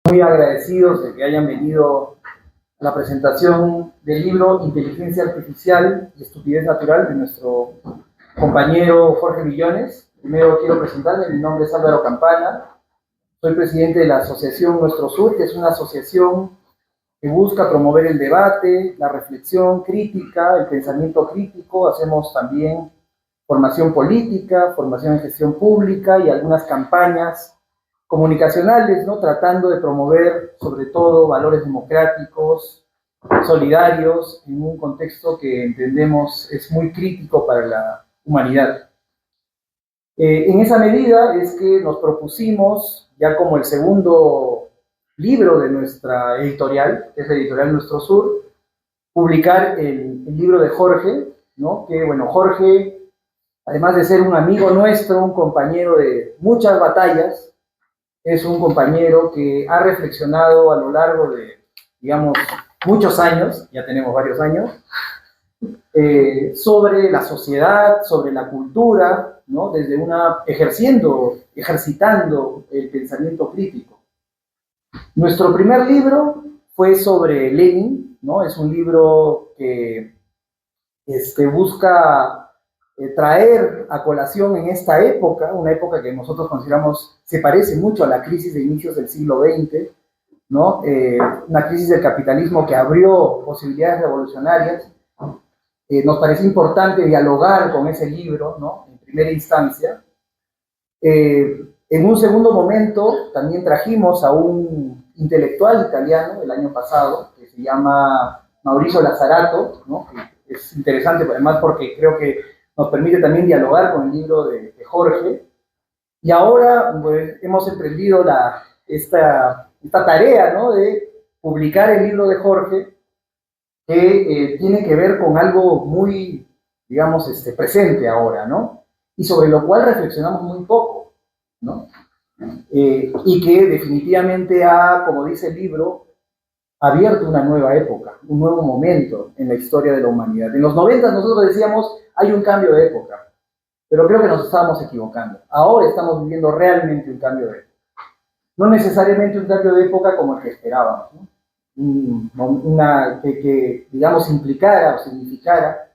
Muy agradecidos de que hayan venido a la presentación del libro Inteligencia Artificial y Estupidez Natural de nuestro compañero Jorge Millones. Primero quiero presentarme, mi nombre es Álvaro Campana, soy presidente de la asociación Nuestro Sur, que es una asociación que busca promover el debate, la reflexión crítica, el pensamiento crítico. Hacemos también formación política, formación en gestión pública y algunas campañas comunicacionales, ¿no? Tratando de promover sobre todo valores democráticos, solidarios, en un contexto que entendemos es muy crítico para la humanidad. En esa medida es que nos propusimos, ya como el segundo libro de nuestra editorial, que es la editorial Nuestro Sur, publicar el libro de Jorge, ¿no? Que, bueno, Jorge, además de ser un amigo nuestro, un compañero de muchas batallas, es un compañero que ha reflexionado a lo largo de, digamos, muchos años, ya tenemos varios años, sobre la sociedad, sobre la cultura, ¿no? Desde ejercitando el pensamiento crítico. Nuestro primer libro fue sobre Lenin, ¿no? Es un libro que busca traer a colación en esta época, una época que nosotros consideramos se parece mucho a la crisis de inicios del siglo XX, ¿no? Una crisis del capitalismo que abrió posibilidades revolucionarias. Nos parece importante dialogar con ese libro, ¿no? En primera instancia. En un segundo momento también trajimos a un intelectual italiano el año pasado, que se llama Maurizio Lazzarato, ¿no? Que es interesante además porque creo que nos permite también dialogar con el libro de Jorge. Y ahora pues, hemos emprendido esta tarea, ¿no? De publicar el libro de Jorge, que tiene que ver con algo muy, digamos, presente ahora, ¿no? Y sobre lo cual reflexionamos muy poco, ¿no? Y que definitivamente ha, como dice el libro, abierto una nueva época, un nuevo momento en la historia de la humanidad. En los 90 nosotros decíamos, hay un cambio de época, pero creo que nos estábamos equivocando. Ahora estamos viviendo realmente un cambio de época. No necesariamente un cambio de época como el que esperábamos, ¿no? Que digamos, implicara o significara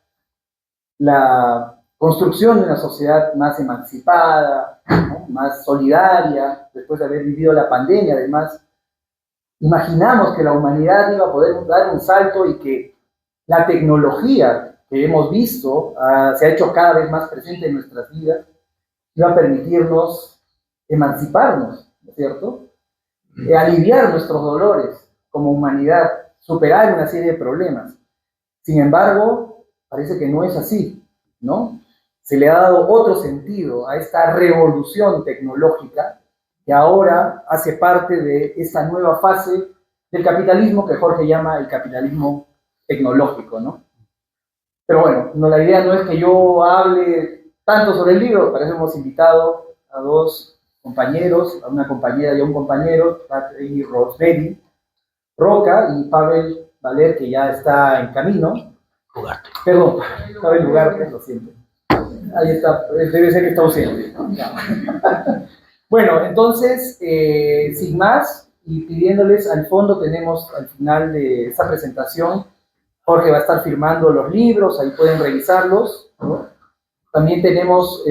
la construcción de una sociedad más emancipada, ¿no? Más solidaria, después de haber vivido la pandemia. Además, imaginamos que la humanidad iba a poder dar un salto y que la tecnología que hemos visto se ha hecho cada vez más presente en nuestras vidas, iba a permitirnos emanciparnos, ¿no es cierto? Aliviar nuestros dolores como humanidad, superar una serie de problemas. Sin embargo, parece que no es así, ¿no? Se le ha dado otro sentido a esta revolución tecnológica que ahora hace parte de esta nueva fase del capitalismo que Jorge llama el capitalismo tecnológico, ¿no? Pero bueno, no, la idea no es que yo hable tanto sobre el libro, para eso hemos invitado a dos compañeros, a una compañera y a un compañero, Patrick Rosemary Roca y Pavel Valer, que ya está en camino. Ugarte. Perdón, Pavel Ugarte, lo siento. Ahí está, debe ser que está ausente. Bueno, entonces, sin más, y pidiéndoles, al fondo tenemos al final de esta presentación, Jorge va a estar firmando los libros, ahí pueden revisarlos, ¿no? También tenemos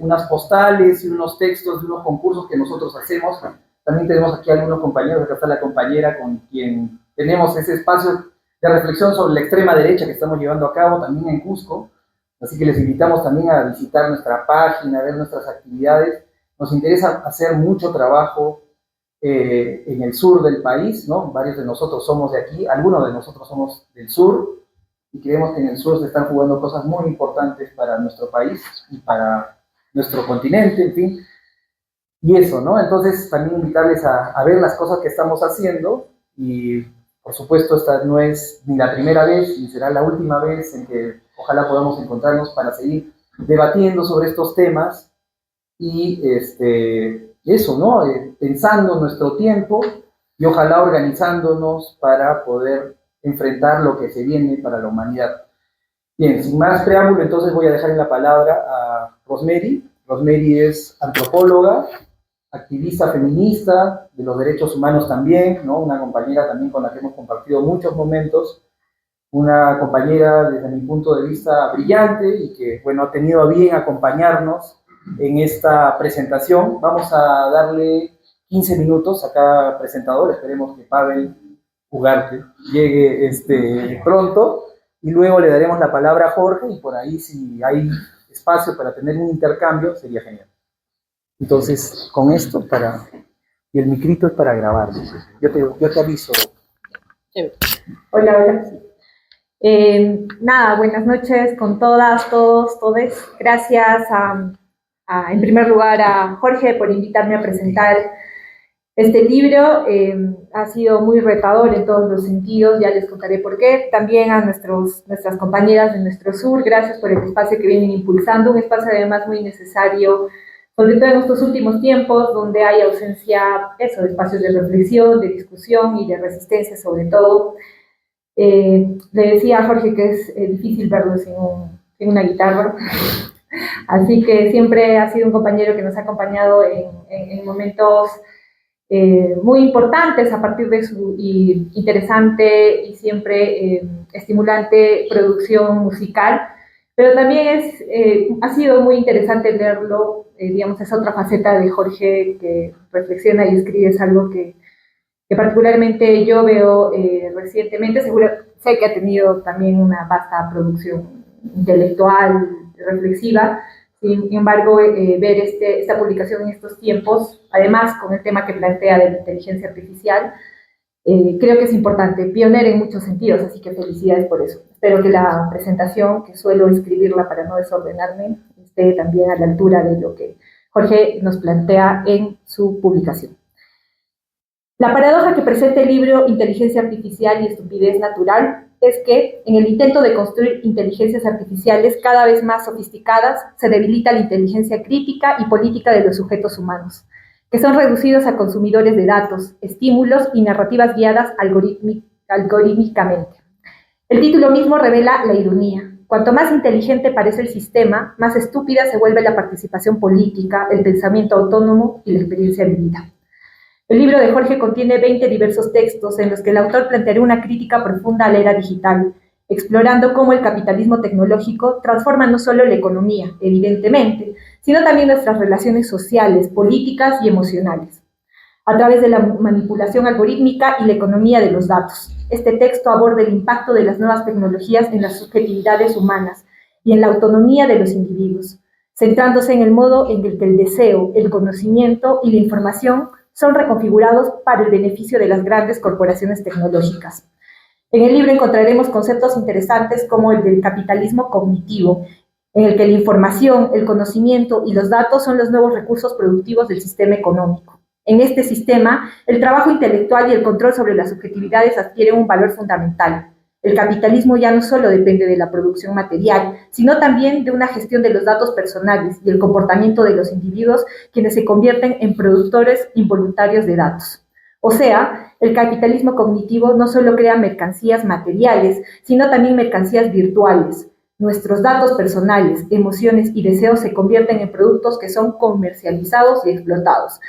unas postales y unos textos de unos concursos que nosotros hacemos. También tenemos aquí algunos compañeros, acá está la compañera con quien tenemos ese espacio de reflexión sobre la extrema derecha que estamos llevando a cabo también en Cusco. Así que les invitamos también a visitar nuestra página, a ver nuestras actividades. Nos interesa hacer mucho trabajo en el sur del país, ¿no? Varios de nosotros somos de aquí, algunos de nosotros somos del sur, y creemos que en el sur se están jugando cosas muy importantes para nuestro país y para nuestro continente, en fin. Y eso, ¿no? Entonces, también invitarles a ver las cosas que estamos haciendo, y por supuesto, esta no es ni la primera vez, ni será la última vez en que ojalá podamos encontrarnos para seguir debatiendo sobre estos temas, y eso, ¿no? Pensando nuestro tiempo y ojalá organizándonos para poder enfrentar lo que se viene para la humanidad. Bien, sin más preámbulo, entonces voy a dejar la palabra a Rosemary. Rosemary es antropóloga, activista feminista, de los derechos humanos también, ¿no? Una compañera también con la que hemos compartido muchos momentos, una compañera desde mi punto de vista brillante y que, bueno, ha tenido a bien acompañarnos en esta presentación. Vamos a darle 15 minutos a cada presentador, esperemos que Pavel Ugarte llegue pronto, y luego le daremos la palabra a Jorge, y por ahí si hay espacio para tener un intercambio, sería genial. Entonces, con esto, y el micrito es para grabar. Yo te aviso. Hola, hola. Nada, buenas noches con todas, todos, todes. Gracias en primer lugar a Jorge por invitarme a presentar este libro. Ha sido muy retador en todos los sentidos, ya les contaré por qué. También a nuestras compañeras de nuestro sur, gracias por el espacio que vienen impulsando, un espacio además muy necesario, sobre todo en estos últimos tiempos, donde hay ausencia de espacios de reflexión, de discusión y de resistencia sobre todo. Le decía a Jorge que es difícil verlo sin una guitarra, así que siempre ha sido un compañero que nos ha acompañado en momentos muy importantes a partir de su interesante y siempre estimulante producción musical, pero también ha sido muy interesante leerlo, digamos, es otra faceta de Jorge que reflexiona y escribe, es algo que particularmente yo veo recientemente. Seguro sé que ha tenido también una vasta producción intelectual, reflexiva. Sin embargo, ver esta publicación en estos tiempos, además con el tema que plantea de la inteligencia artificial, creo que es importante, pionera en muchos sentidos, así que felicidades por eso. Espero que la presentación, que suelo escribirla para no desordenarme, esté también a la altura de lo que Jorge nos plantea en su publicación. La paradoja que presenta el libro Inteligencia Artificial y Estupidez Natural es que, en el intento de construir inteligencias artificiales cada vez más sofisticadas, se debilita la inteligencia crítica y política de los sujetos humanos, que son reducidos a consumidores de datos, estímulos y narrativas guiadas algorítmicamente. El título mismo revela la ironía. Cuanto más inteligente parece el sistema, más estúpida se vuelve la participación política, el pensamiento autónomo y la experiencia vivida. El libro de Jorge contiene 20 diversos textos en los que el autor plantea una crítica profunda a la era digital, explorando cómo el capitalismo tecnológico transforma no solo la economía, evidentemente, sino también nuestras relaciones sociales, políticas y emocionales, a través de la manipulación algorítmica y la economía de los datos. Este texto aborda el impacto de las nuevas tecnologías en las subjetividades humanas y en la autonomía de los individuos, centrándose en el modo en el que el deseo, el conocimiento y la información son reconfigurados para el beneficio de las grandes corporaciones tecnológicas. En el libro encontraremos conceptos interesantes como el del capitalismo cognitivo, en el que la información, el conocimiento y los datos son los nuevos recursos productivos del sistema económico. En este sistema, el trabajo intelectual y el control sobre las subjetividades adquieren un valor fundamental. El capitalismo ya no solo depende de la producción material, sino también de una gestión de los datos personales y el comportamiento de los individuos, quienes se convierten en productores involuntarios de datos. O sea, el capitalismo cognitivo no solo crea mercancías materiales, sino también mercancías virtuales. Nuestros datos personales, emociones y deseos se convierten en productos que son comercializados y explotados,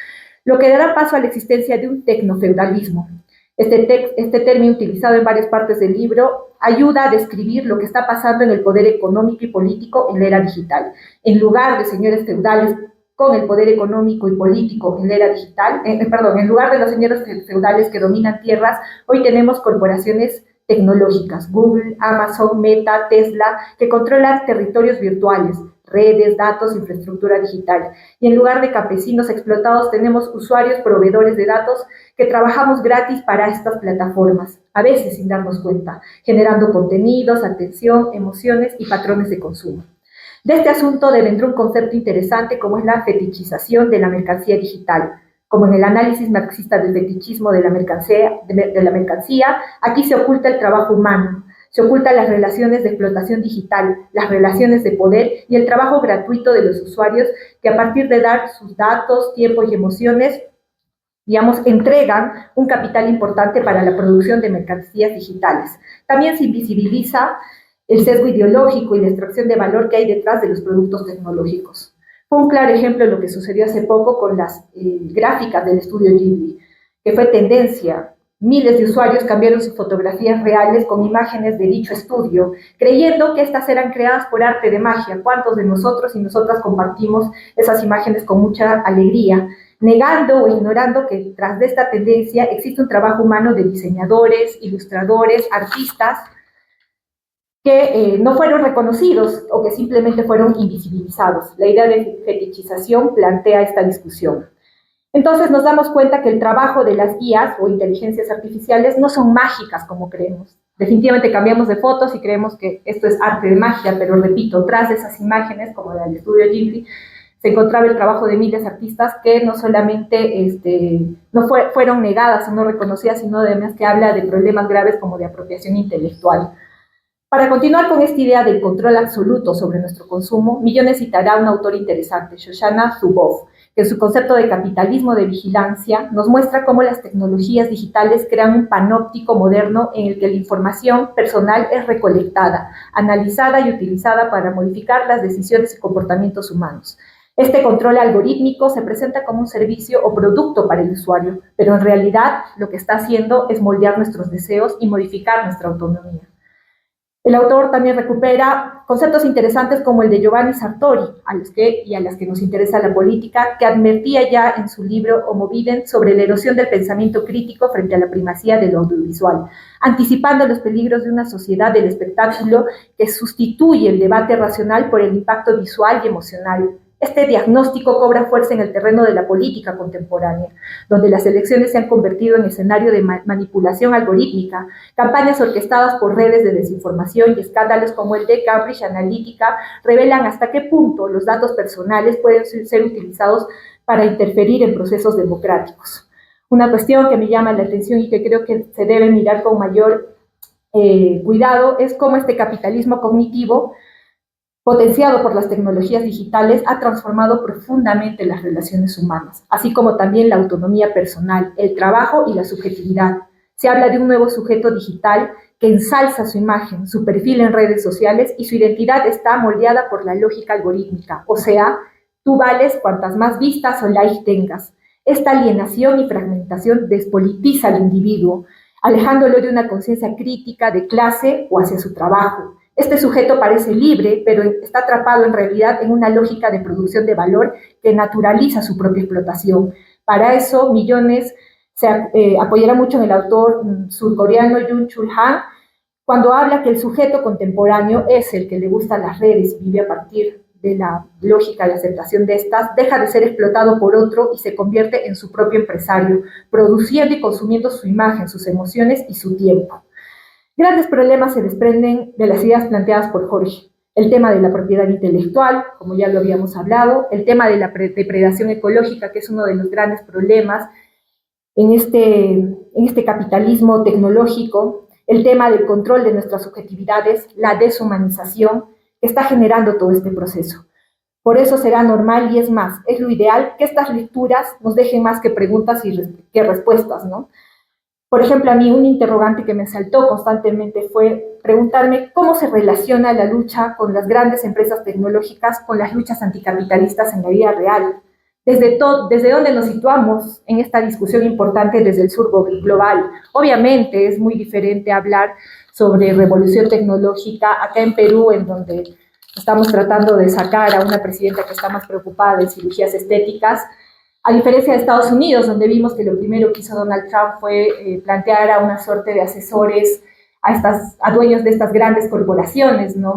lo que dará paso a la existencia de un tecnofeudalismo. Este término, utilizado en varias partes del libro, ayuda a describir lo que está pasando en el poder económico y político en la era digital. En lugar de señores feudales con el poder económico y político en la era digital, en lugar de los señores feudales que dominan tierras, hoy tenemos corporaciones tecnológicas, Google, Amazon, Meta, Tesla, que controlan territorios virtuales, redes, datos, infraestructura digital. Y en lugar de campesinos explotados, tenemos usuarios, proveedores de datos que trabajamos gratis para estas plataformas, a veces sin darnos cuenta, generando contenidos, atención, emociones y patrones de consumo. De este asunto devendrá un concepto interesante como es la fetichización de la mercancía digital. Como en el análisis marxista del fetichismo de la mercancía, aquí se oculta el trabajo humano, se ocultan las relaciones de explotación digital, las relaciones de poder y el trabajo gratuito de los usuarios que a partir de dar sus datos, tiempo y emociones, entregan un capital importante para la producción de mercancías digitales. También se invisibiliza el sesgo ideológico y la extracción de valor que hay detrás de los productos tecnológicos. Fue un claro ejemplo de lo que sucedió hace poco con las gráficas del estudio Ghibli, que fue tendencia. Miles de usuarios cambiaron sus fotografías reales con imágenes de dicho estudio, creyendo que estas eran creadas por arte de magia. ¿Cuántos de nosotros y nosotras compartimos esas imágenes con mucha alegría? Negando o ignorando que tras de esta tendencia existe un trabajo humano de diseñadores, ilustradores, artistas, que no fueron reconocidos o que simplemente fueron invisibilizados. La idea de fetichización plantea esta discusión. Entonces nos damos cuenta que el trabajo de las guías o inteligencias artificiales no son mágicas como creemos. Definitivamente cambiamos de fotos y creemos que esto es arte de magia, pero repito, tras de esas imágenes, como la del estudio Ghibli, se encontraba el trabajo de miles de artistas que no solamente fueron negadas o no reconocidas, sino además que habla de problemas graves como de apropiación intelectual. Para continuar con esta idea del control absoluto sobre nuestro consumo, Millones citará a un autor interesante, Shoshana Zuboff, que en su concepto de capitalismo de vigilancia nos muestra cómo las tecnologías digitales crean un panóptico moderno en el que la información personal es recolectada, analizada y utilizada para modificar las decisiones y comportamientos humanos. Este control algorítmico se presenta como un servicio o producto para el usuario, pero en realidad lo que está haciendo es moldear nuestros deseos y modificar nuestra autonomía. El autor también recupera conceptos interesantes como el de Giovanni Sartori, a las que nos interesa la política, que advertía ya en su libro Homo Videns sobre la erosión del pensamiento crítico frente a la primacía de lo audiovisual, anticipando los peligros de una sociedad del espectáculo que sustituye el debate racional por el impacto visual y emocional. Este diagnóstico cobra fuerza en el terreno de la política contemporánea, donde las elecciones se han convertido en escenario de manipulación algorítmica, campañas orquestadas por redes de desinformación y escándalos como el de Cambridge Analytica revelan hasta qué punto los datos personales pueden ser utilizados para interferir en procesos democráticos. Una cuestión que me llama la atención y que creo que se debe mirar con mayor cuidado es cómo este capitalismo cognitivo potenciado por las tecnologías digitales, ha transformado profundamente las relaciones humanas, así como también la autonomía personal, el trabajo y la subjetividad. Se habla de un nuevo sujeto digital que ensalza su imagen, su perfil en redes sociales y su identidad está moldeada por la lógica algorítmica, o sea, tú vales cuantas más vistas o likes tengas. Esta alienación y fragmentación despolitiza al individuo, alejándolo de una conciencia crítica de clase o hacia su trabajo. Este sujeto parece libre, pero está atrapado en realidad en una lógica de producción de valor que naturaliza su propia explotación. Para eso, Millones se apoyará mucho en el autor surcoreano Jung-Chul Han, cuando habla que el sujeto contemporáneo es el que le gustan las redes y vive a partir de la lógica de aceptación de estas, deja de ser explotado por otro y se convierte en su propio empresario, produciendo y consumiendo su imagen, sus emociones y su tiempo. Grandes problemas se desprenden de las ideas planteadas por Jorge. El tema de la propiedad intelectual, como ya lo habíamos hablado, el tema de la depredación ecológica, que es uno de los grandes problemas en este capitalismo tecnológico, el tema del control de nuestras subjetividades, la deshumanización, que está generando todo este proceso. Por eso será normal y es más, es lo ideal que estas lecturas nos dejen más que preguntas que respuestas, ¿no? Por ejemplo, a mí un interrogante que me saltó constantemente fue preguntarme cómo se relaciona la lucha con las grandes empresas tecnológicas con las luchas anticapitalistas en la vida real. ¿Desde dónde nos situamos en esta discusión importante desde el sur global? Obviamente es muy diferente hablar sobre revolución tecnológica acá en Perú, en donde estamos tratando de sacar a una presidenta que está más preocupada en cirugías estéticas, a diferencia de Estados Unidos, donde vimos que lo primero que hizo Donald Trump fue plantear a una suerte de asesores a dueños de estas grandes corporaciones, ¿no?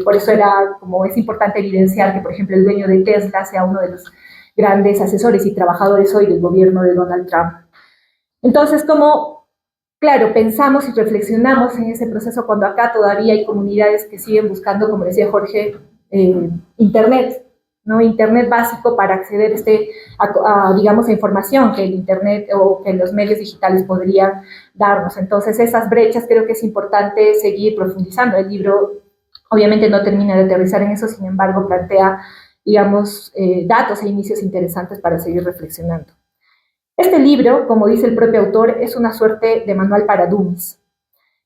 Por eso es importante evidenciar que, por ejemplo, el dueño de Tesla sea uno de los grandes asesores y trabajadores hoy del gobierno de Donald Trump. Entonces, claro, pensamos y reflexionamos en ese proceso cuando acá todavía hay comunidades que siguen buscando, como decía Jorge, Internet, ¿no? Internet básico para acceder digamos, a información que el Internet o que los medios digitales podrían darnos. Entonces, esas brechas creo que es importante seguir profundizando. El libro obviamente no termina de aterrizar en eso, sin embargo, plantea, digamos, datos e inicios interesantes para seguir reflexionando. Este libro, como dice el propio autor, es una suerte de manual para dummies.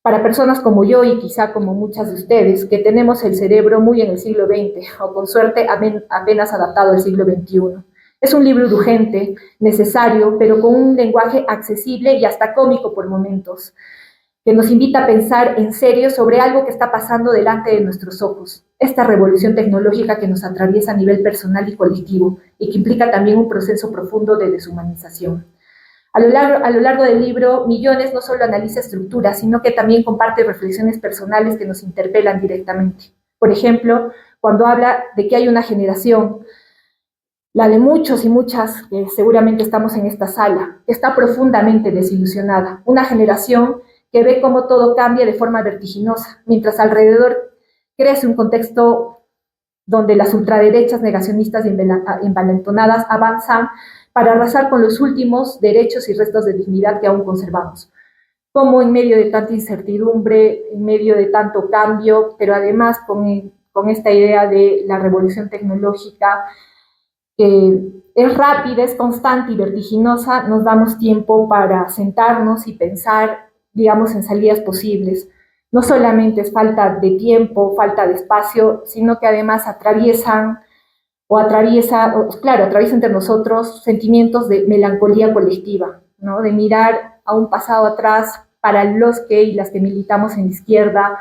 para personas como yo y quizá como muchas de ustedes, que tenemos el cerebro muy en el siglo XX o con suerte apenas adaptado al siglo XXI. Es un libro urgente, necesario, pero con un lenguaje accesible y hasta cómico por momentos, que nos invita a pensar en serio sobre algo que está pasando delante de nuestros ojos, esta revolución tecnológica que nos atraviesa a nivel personal y colectivo y que implica también un proceso profundo de deshumanización. A lo largo del libro, Millones no solo analiza estructuras, sino que también comparte reflexiones personales que nos interpelan directamente. Por ejemplo, cuando habla de que hay una generación, la de muchos y muchas que seguramente estamos en esta sala, que está profundamente desilusionada, una generación que ve cómo todo cambia de forma vertiginosa, mientras alrededor crece un contexto donde las ultraderechas negacionistas y envalentonadas avanzan para arrasar con los últimos derechos y restos de dignidad que aún conservamos. Como en medio de tanta incertidumbre, en medio de tanto cambio, pero además con esta idea de la revolución tecnológica, que es rápida, es constante y vertiginosa, nos damos tiempo para sentarnos y pensar, digamos, en salidas posibles. No solamente es falta de tiempo, falta de espacio, sino que además atraviesa entre nosotros sentimientos de melancolía colectiva, ¿no? De mirar a un pasado atrás para los que y las que militamos en la izquierda,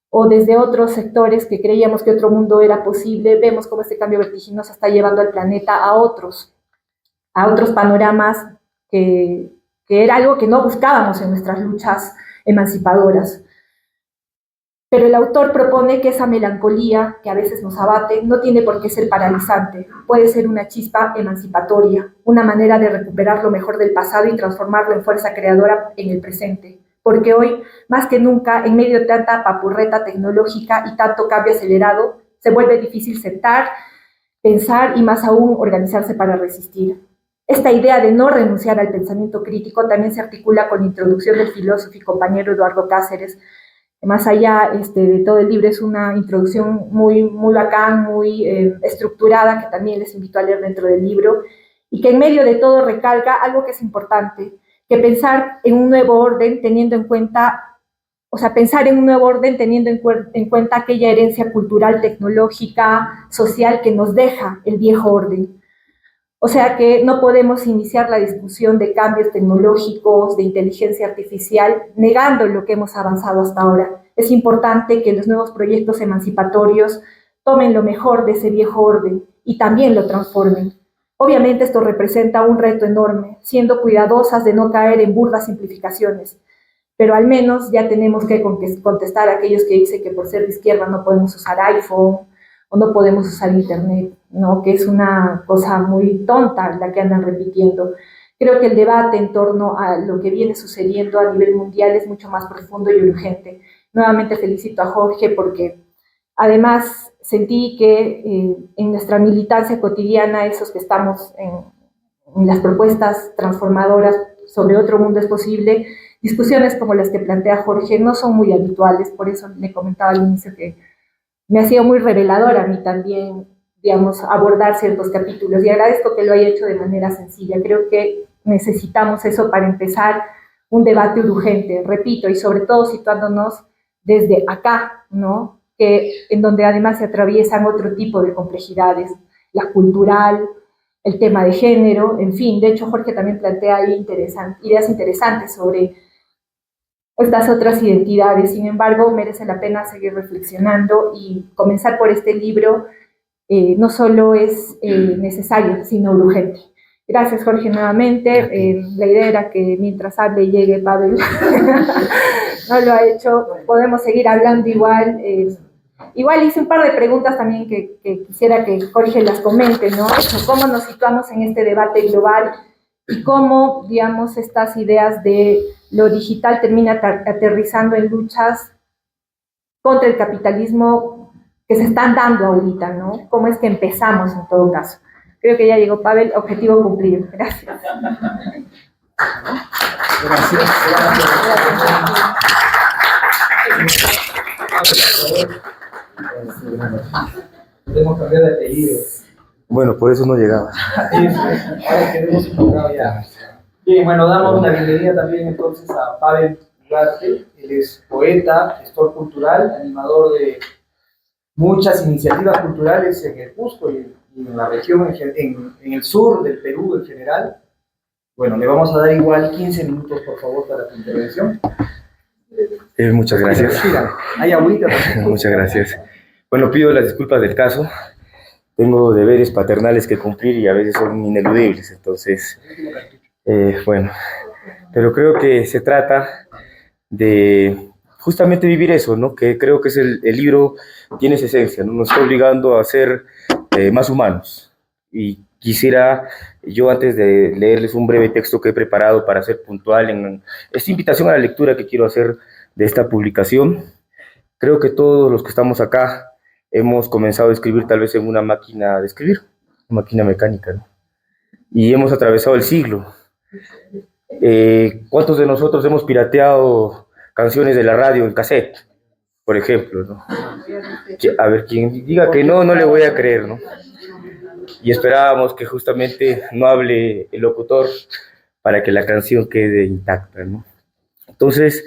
o desde otros sectores que creíamos que otro mundo era posible, vemos cómo este cambio vertiginoso está llevando al planeta a otros panoramas que era algo que no buscábamos en nuestras luchas emancipadoras. Pero el autor propone que esa melancolía que a veces nos abate no tiene por qué ser paralizante, puede ser una chispa emancipatoria, una manera de recuperar lo mejor del pasado y transformarlo en fuerza creadora en el presente. Porque hoy, más que nunca, en medio de tanta papurreta tecnológica y tanto cambio acelerado, se vuelve difícil sentar, pensar y más aún organizarse para resistir. Esta idea de no renunciar al pensamiento crítico también se articula con la introducción del filósofo y compañero Eduardo Cáceres. Más allá de todo el libro, es una introducción muy, muy bacán, muy estructurada, que también les invito a leer dentro del libro, y que en medio de todo recalca algo que es importante, que pensar en un nuevo orden teniendo en cuenta, en cuenta aquella herencia cultural, tecnológica, social que nos deja el viejo orden. O sea que no podemos iniciar la discusión de cambios tecnológicos, de inteligencia artificial, negando lo que hemos avanzado hasta ahora. Es importante que los nuevos proyectos emancipatorios tomen lo mejor de ese viejo orden y también lo transformen. Obviamente esto representa un reto enorme, siendo cuidadosas de no caer en burdas simplificaciones, pero al menos ya tenemos que contestar a aquellos que dicen que por ser de izquierda no podemos usar iPhone o no podemos usar Internet, ¿no? Que es una cosa muy tonta la que andan repitiendo. Creo que el debate en torno a lo que viene sucediendo a nivel mundial es mucho más profundo y urgente. Nuevamente felicito a Jorge porque además sentí que en nuestra militancia cotidiana, esos que estamos en las propuestas transformadoras sobre otro mundo es posible, discusiones como las que plantea Jorge no son muy habituales, por eso le comentaba al inicio que me ha sido muy revelador a mí también, digamos, abordar ciertos capítulos y agradezco que lo haya hecho de manera sencilla. Creo que necesitamos eso para empezar un debate urgente, repito, y sobre todo situándonos desde acá, ¿no? En donde además se atraviesan otro tipo de complejidades, la cultural, el tema de género, en fin. De hecho, Jorge también plantea ahí ideas interesantes sobre estas otras identidades. Sin embargo, merece la pena seguir reflexionando y comenzar por este libro no solo es necesario, sino urgente. Gracias, Jorge, nuevamente. La idea era que mientras hable y llegue Pavel, no lo ha hecho, podemos seguir hablando igual. Igual hice un par de preguntas también que quisiera que Jorge las comente, ¿no? ¿Cómo nos situamos en este debate global y cómo, digamos, estas ideas de lo digital termina aterrizando en luchas contra el capitalismo que se están dando ahorita, ¿no? ¿Cómo es que empezamos en todo caso? Creo que ya llegó Pavel, objetivo cumplido. Gracias. Podemos cambiar de apellido. Bueno, por eso no llegaba. Ahora queremos un programa ya. Bien, bueno, damos una bienvenida también entonces a Pavel Ugarte. Él es poeta, gestor cultural, animador de muchas iniciativas culturales en el Cusco y en la región, en el sur del Perú en general. Bueno, le vamos a dar igual 15 minutos, por favor, para tu intervención. Muchas gracias. Hay agüita. Muchas gracias. Bueno, pido las disculpas del caso. Tengo deberes paternales que cumplir y a veces son ineludibles. Entonces, bueno, pero creo que se trata de justamente vivir eso, ¿no? Que creo que es el libro tiene esa esencia, ¿no? Nos está obligando a ser más humanos. Y quisiera yo, antes de leerles un breve texto que he preparado para ser puntual en esta invitación a la lectura que quiero hacer de esta publicación, creo que todos los que estamos acá hemos comenzado a escribir tal vez en una máquina de escribir, una máquina mecánica, ¿no? Y hemos atravesado el siglo. ¿Cuántos de nosotros hemos pirateado canciones de la radio en cassette, por ejemplo, ¿no? A ver, quien diga que no, no le voy a creer, ¿no? Y esperábamos que justamente no hable el locutor para que la canción quede intacta, ¿no? Entonces,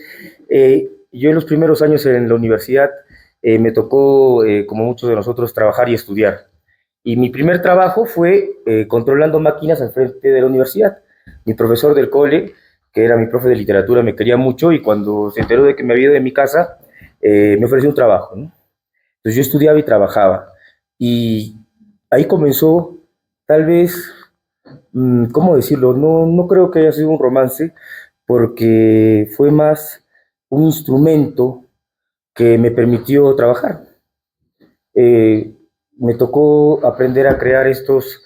yo en los primeros años en la universidad me tocó, como muchos de nosotros, trabajar y estudiar. Y mi primer trabajo fue controlando máquinas al frente de la universidad. Mi profesor del cole, que era mi profe de literatura, me quería mucho y cuando se enteró de que me había ido de mi casa, me ofreció un trabajo, ¿no? Entonces yo estudiaba y trabajaba. Y ahí comenzó, tal vez, ¿cómo decirlo? No creo que haya sido un romance, porque fue más un instrumento que me permitió trabajar. Me tocó aprender a crear estos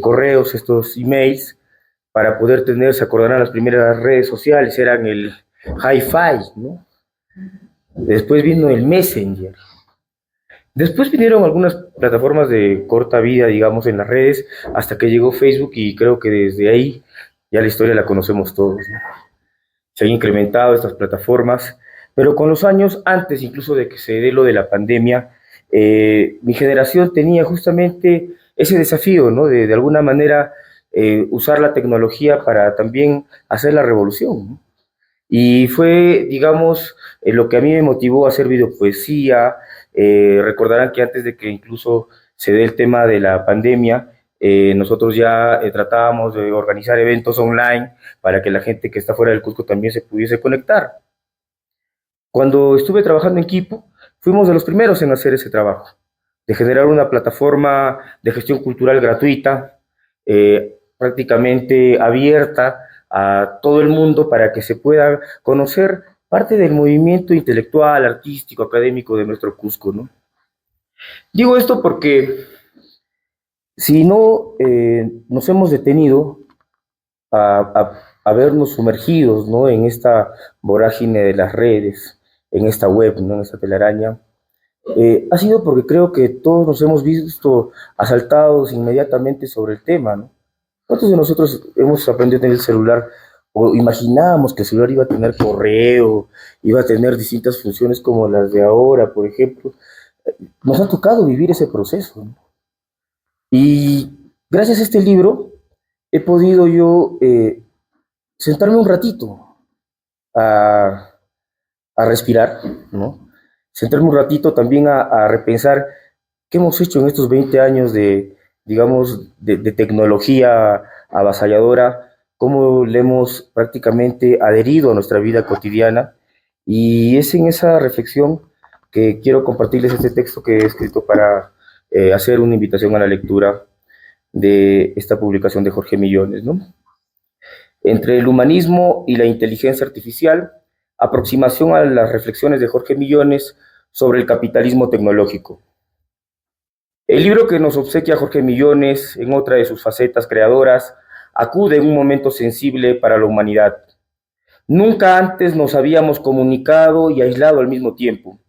correos, estos emails, para poder tener, se acordarán, las primeras redes sociales eran el Hi-Fi, ¿no? Después vino el Messenger. Después vinieron algunas plataformas de corta vida, digamos, en las redes, hasta que llegó Facebook y creo que desde ahí ya la historia la conocemos todos, ¿no? Se han incrementado estas plataformas, pero con los años, antes incluso de que se dé lo de la pandemia, mi generación tenía justamente ese desafío, ¿no? De alguna manera usar la tecnología para también hacer la revolución, ¿no? Y fue, digamos, lo que a mí me motivó a hacer videopoesía. Recordarán que antes de que incluso se dé el tema de la pandemia, nosotros ya tratábamos de organizar eventos online para que la gente que está fuera del Cusco también se pudiese conectar. Cuando estuve trabajando en Quito, fuimos de los primeros en hacer ese trabajo, de generar una plataforma de gestión cultural gratuita, prácticamente abierta a todo el mundo para que se pueda conocer parte del movimiento intelectual, artístico, académico de nuestro Cusco, ¿no? Digo esto porque si no nos hemos detenido a vernos sumergidos, ¿no? En esta vorágine de las redes, en esta web, ¿no? En esta telaraña, ha sido porque creo que todos nos hemos visto asaltados inmediatamente sobre el tema, ¿no? ¿Cuántos de nosotros hemos aprendido a tener el celular o imaginábamos que el celular iba a tener correo, iba a tener distintas funciones como las de ahora, por ejemplo? Nos ha tocado vivir ese proceso, ¿no? Y gracias a este libro he podido yo sentarme un ratito a, a respirar, ¿no? Sentarme un ratito también a repensar qué hemos hecho en estos 20 años de, digamos, de tecnología avasalladora, cómo le hemos prácticamente adherido a nuestra vida cotidiana. Y es en esa reflexión que quiero compartirles este texto que he escrito para hacer una invitación a la lectura de esta publicación de Jorge Millones, ¿no? Entre el humanismo y la inteligencia artificial, aproximación a las reflexiones de Jorge Millones sobre el capitalismo tecnológico. El libro que nos obsequia Jorge Millones, en otra de sus facetas creadoras, acude en un momento sensible para la humanidad. Nunca antes nos habíamos comunicado y aislado al mismo tiempo.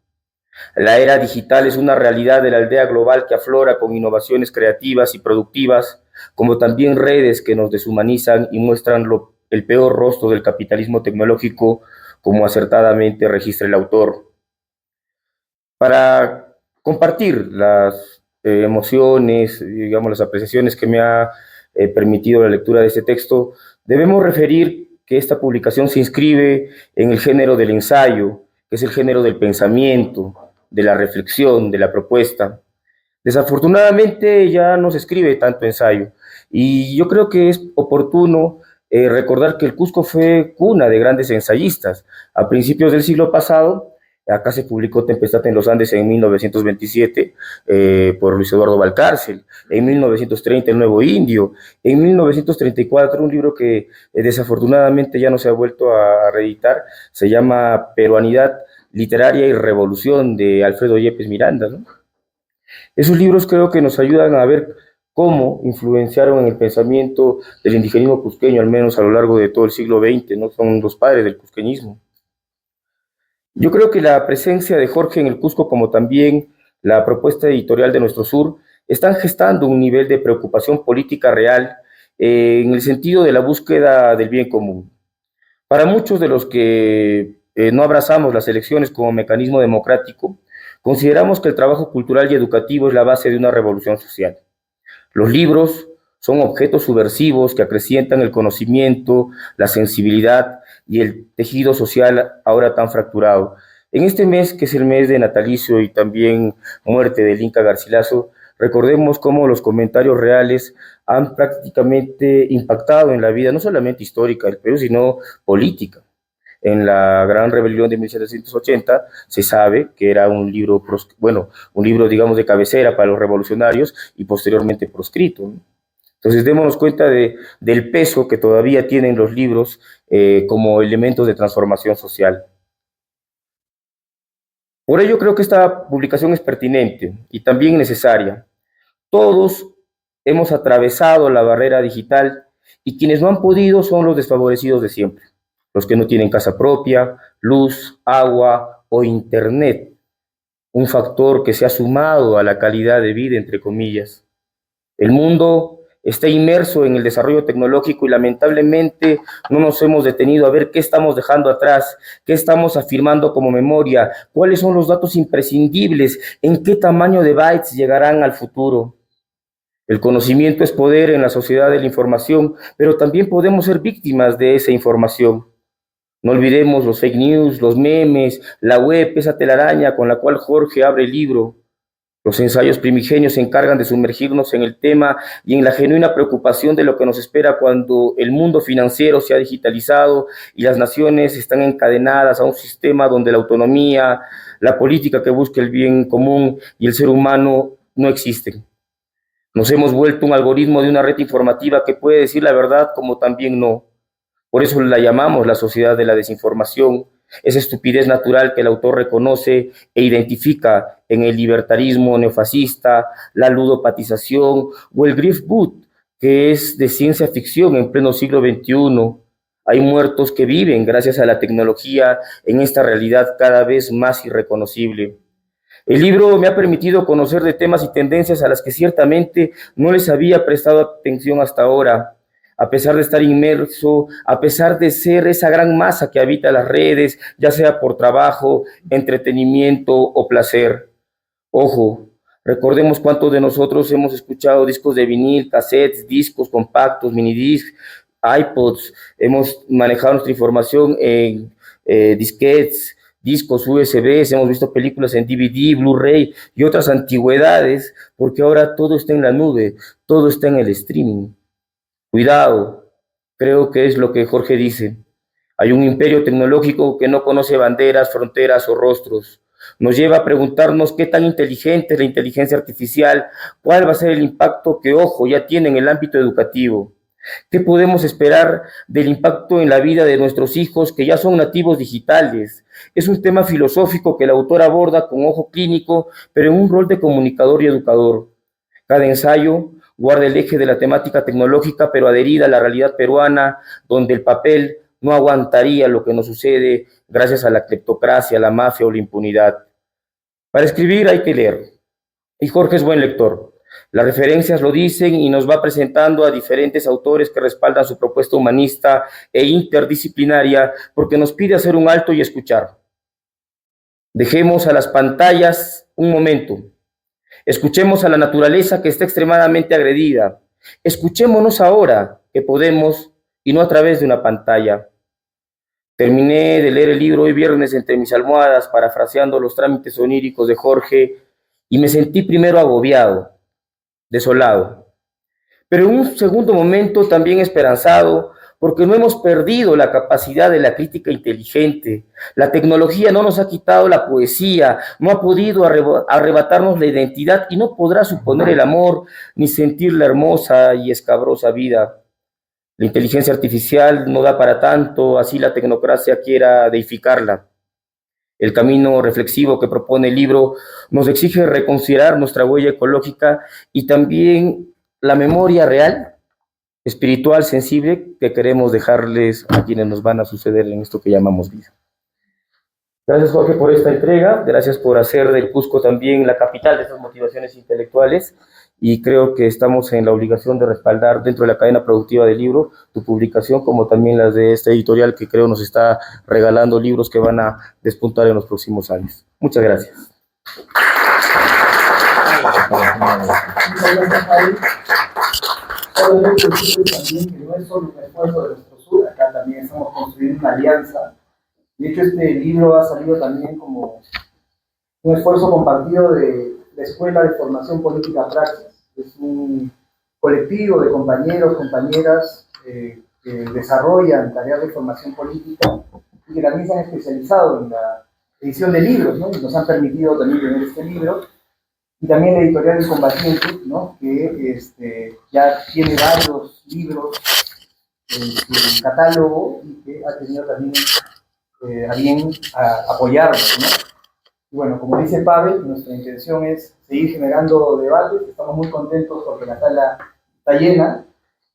La era digital es una realidad de la aldea global que aflora con innovaciones creativas y productivas, como también redes que nos deshumanizan y muestran el peor rostro del capitalismo tecnológico, como acertadamente registra el autor. Para compartir las emociones, digamos, las apreciaciones que me ha permitido la lectura de este texto, debemos referir que esta publicación se inscribe en el género del ensayo, que es el género del pensamiento, de la reflexión, de la propuesta. Desafortunadamente ya no se escribe tanto ensayo y yo creo que es oportuno recordar que el Cusco fue cuna de grandes ensayistas. A principios del siglo pasado, acá se publicó Tempestad en los Andes en 1927 por Luis Eduardo Valcárcel, en 1930 El Nuevo Indio, en 1934 un libro que desafortunadamente ya no se ha vuelto a reeditar, se llama Peruanidad Literaria y Revolución de Alfredo Yepes Miranda, ¿no? Esos libros creo que nos ayudan a ver cómo influenciaron en el pensamiento del indigenismo cusqueño, al menos a lo largo de todo el siglo XX, ¿no? Son los padres del cusqueñismo. Yo creo que la presencia de Jorge en el Cusco, como también la propuesta editorial de Nuestro Sur, están gestando un nivel de preocupación política real en el sentido de la búsqueda del bien común. Para muchos de los que no abrazamos las elecciones como mecanismo democrático, consideramos que el trabajo cultural y educativo es la base de una revolución social. Los libros son objetos subversivos que acrecientan el conocimiento, la sensibilidad y el tejido social ahora tan fracturado. En este mes, que es el mes de natalicio y también muerte del Inca Garcilaso, recordemos cómo los comentarios reales han prácticamente impactado en la vida, no solamente histórica del Perú, sino política. En la Gran Rebelión de 1780 se sabe que era un libro, un libro, digamos, de cabecera para los revolucionarios y posteriormente proscrito, ¿no? Entonces, démonos cuenta del peso que todavía tienen los libros como elementos de transformación social. Por ello, creo que esta publicación es pertinente y también necesaria. Todos hemos atravesado la barrera digital y quienes no han podido son los desfavorecidos de siempre, los que no tienen casa propia, luz, agua o internet, un factor que se ha sumado a la calidad de vida, entre comillas. El mundo está inmerso en el desarrollo tecnológico y lamentablemente no nos hemos detenido a ver qué estamos dejando atrás, qué estamos afirmando como memoria, cuáles son los datos imprescindibles, en qué tamaño de bytes llegarán al futuro. El conocimiento es poder en la sociedad de la información, pero también podemos ser víctimas de esa información. No olvidemos los fake news, los memes, la web, esa telaraña con la cual Jorge abre el libro. Los ensayos primigenios se encargan de sumergirnos en el tema y en la genuina preocupación de lo que nos espera cuando el mundo financiero se ha digitalizado y las naciones están encadenadas a un sistema donde la autonomía, la política que busca el bien común y el ser humano no existen. Nos hemos vuelto un algoritmo de una red informativa que puede decir la verdad como también no. Por eso la llamamos la sociedad de la desinformación, esa estupidez natural que el autor reconoce e identifica en el libertarismo neofascista, la ludopatización o el griftboot, que es de ciencia ficción en pleno siglo XXI. Hay muertos que viven gracias a la tecnología en esta realidad cada vez más irreconocible. El libro me ha permitido conocer de temas y tendencias a las que ciertamente no les había prestado atención hasta ahora. A pesar de estar inmerso, a pesar de ser esa gran masa que habita las redes, ya sea por trabajo, entretenimiento o placer. Ojo, recordemos cuántos de nosotros hemos escuchado discos de vinil, cassettes, discos compactos, minidiscs, iPods, hemos manejado nuestra información en disquetes, discos USB, hemos visto películas en DVD, Blu-ray y otras antigüedades, porque ahora todo está en la nube, todo está en el streaming. Cuidado, creo que es lo que Jorge dice. Hay un imperio tecnológico que no conoce banderas, fronteras o rostros. Nos lleva a preguntarnos qué tan inteligente es la inteligencia artificial, cuál va a ser el impacto que, ojo, ya tiene en el ámbito educativo. ¿Qué podemos esperar del impacto en la vida de nuestros hijos que ya son nativos digitales? Es un tema filosófico que el autor aborda con ojo clínico, pero en un rol de comunicador y educador. Cada ensayo guarda el eje de la temática tecnológica, pero adherida a la realidad peruana, donde el papel no aguantaría lo que nos sucede gracias a la cleptocracia, la mafia o la impunidad. Para escribir hay que leer, y Jorge es buen lector. Las referencias lo dicen y nos va presentando a diferentes autores que respaldan su propuesta humanista e interdisciplinaria porque nos pide hacer un alto y escuchar. Dejemos a las pantallas un momento. Escuchemos a la naturaleza que está extremadamente agredida. Escuchémonos ahora que podemos y no a través de una pantalla. Terminé de leer el libro hoy viernes entre mis almohadas, parafraseando los trámites oníricos de Jorge, y me sentí primero agobiado, desolado, pero en un segundo momento también esperanzado, porque no hemos perdido la capacidad de la crítica inteligente. La tecnología no nos ha quitado la poesía, no ha podido arrebatarnos la identidad y no podrá suponer el amor ni sentir la hermosa y escabrosa vida. La inteligencia artificial no da para tanto, así la tecnocracia quiera deificarla. El camino reflexivo que propone el libro nos exige reconsiderar nuestra huella ecológica y también la memoria real, espiritual, sensible, que queremos dejarles a quienes nos van a suceder en esto que llamamos vida. Gracias, Jorge, por esta entrega. Gracias por hacer del Cusco también la capital de estas motivaciones intelectuales. Y creo que estamos en la obligación de respaldar dentro de la cadena productiva del libro tu publicación, como también las de esta editorial que creo nos está regalando libros que van a despuntar en los próximos años. Muchas gracias. Obviamente también que no es solo un esfuerzo de nuestro sur, acá también estamos construyendo una alianza. De hecho, este libro ha salido también como un esfuerzo compartido de la Escuela de Formación Política Praxis. Es un colectivo de compañeros, compañeras que desarrollan tareas de formación política y que también se han especializado en la edición de libros, ¿no? Y nos han permitido también tener este libro. Y también la editorial El Combatiente, ¿no? Que ya tiene varios libros en su catálogo y que ha tenido también a bien apoyarnos, ¿no? Y bueno, como dice Pavel, nuestra intención es seguir generando debates. Estamos muy contentos porque la sala está llena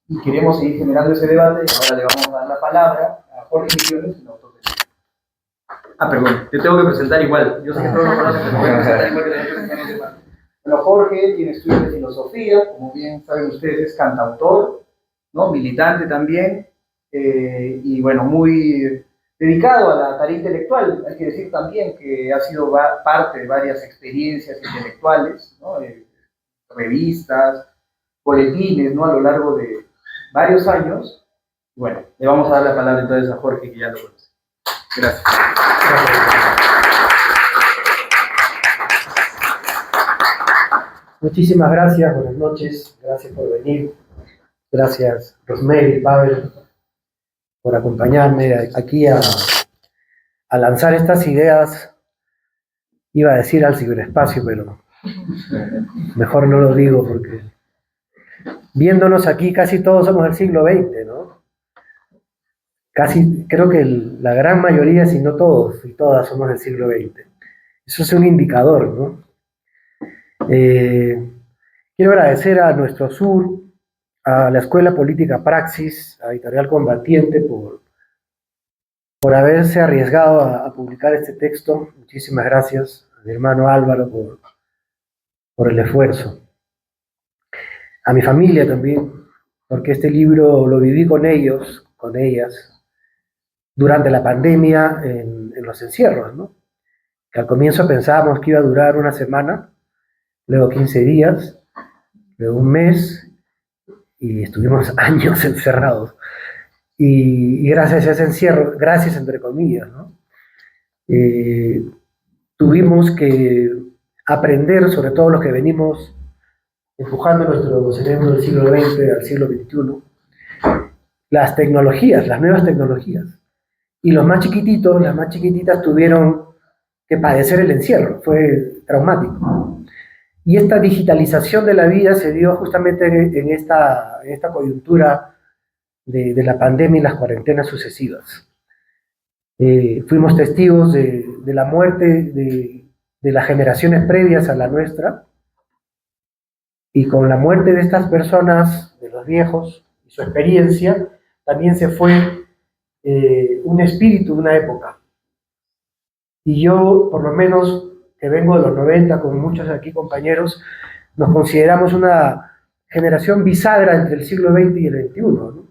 y queremos seguir generando ese debate. Y ahora le vamos a dar la palabra a Jorge Misiones, el autor del libro. Perdón, yo tengo que presentar igual. Yo sé que todos lo conocen, pero voy a presentar igual que la gente. Bueno, Jorge tiene estudios de filosofía, como bien saben ustedes, es cantautor, ¿no? Militante también, y bueno, muy dedicado a la tarea intelectual. Hay que decir también que ha sido parte de varias experiencias intelectuales, ¿no? Revistas, boletines, ¿no? A lo largo de varios años. Bueno, le vamos a dar la palabra entonces a Jorge, que ya lo conoce. Gracias. Muchísimas gracias, buenas noches, gracias por venir. Gracias, Rosemary y Pavel, por acompañarme aquí a lanzar estas ideas. Iba a decir al ciberespacio, pero mejor no lo digo porque viéndonos aquí casi todos somos del siglo XX, ¿no? Casi, creo que la gran mayoría, si no todos y todas, somos del siglo XX. Eso es un indicador, ¿no? Quiero agradecer a nuestro sur, a la Escuela Política Praxis, a Editorial Combatiente por haberse arriesgado a publicar este texto. Muchísimas gracias a mi hermano Álvaro por el esfuerzo. A mi familia también, porque este libro lo viví con ellos, con ellas, durante la pandemia en los encierros, ¿no? Que al comienzo pensábamos que iba a durar una semana, luego 15 días, luego un mes, y estuvimos años encerrados. Y gracias a ese encierro, gracias entre comillas, ¿no? Tuvimos que aprender, sobre todo los que venimos empujando nuestro cerebro del siglo XX al siglo XXI, las tecnologías, las nuevas tecnologías. Y los más chiquititos, las más chiquititas tuvieron que padecer el encierro, fue traumático. Y esta digitalización de la vida se dio justamente en esta coyuntura de la pandemia y las cuarentenas sucesivas. Fuimos testigos de la muerte de las generaciones previas a la nuestra, y con la muerte de estas personas, de los viejos, y su experiencia, también se fue un espíritu de una época. Y yo, por lo menos, que vengo de los 90, con muchos aquí compañeros, nos consideramos una generación bisagra entre el siglo XX y el XXI, ¿no?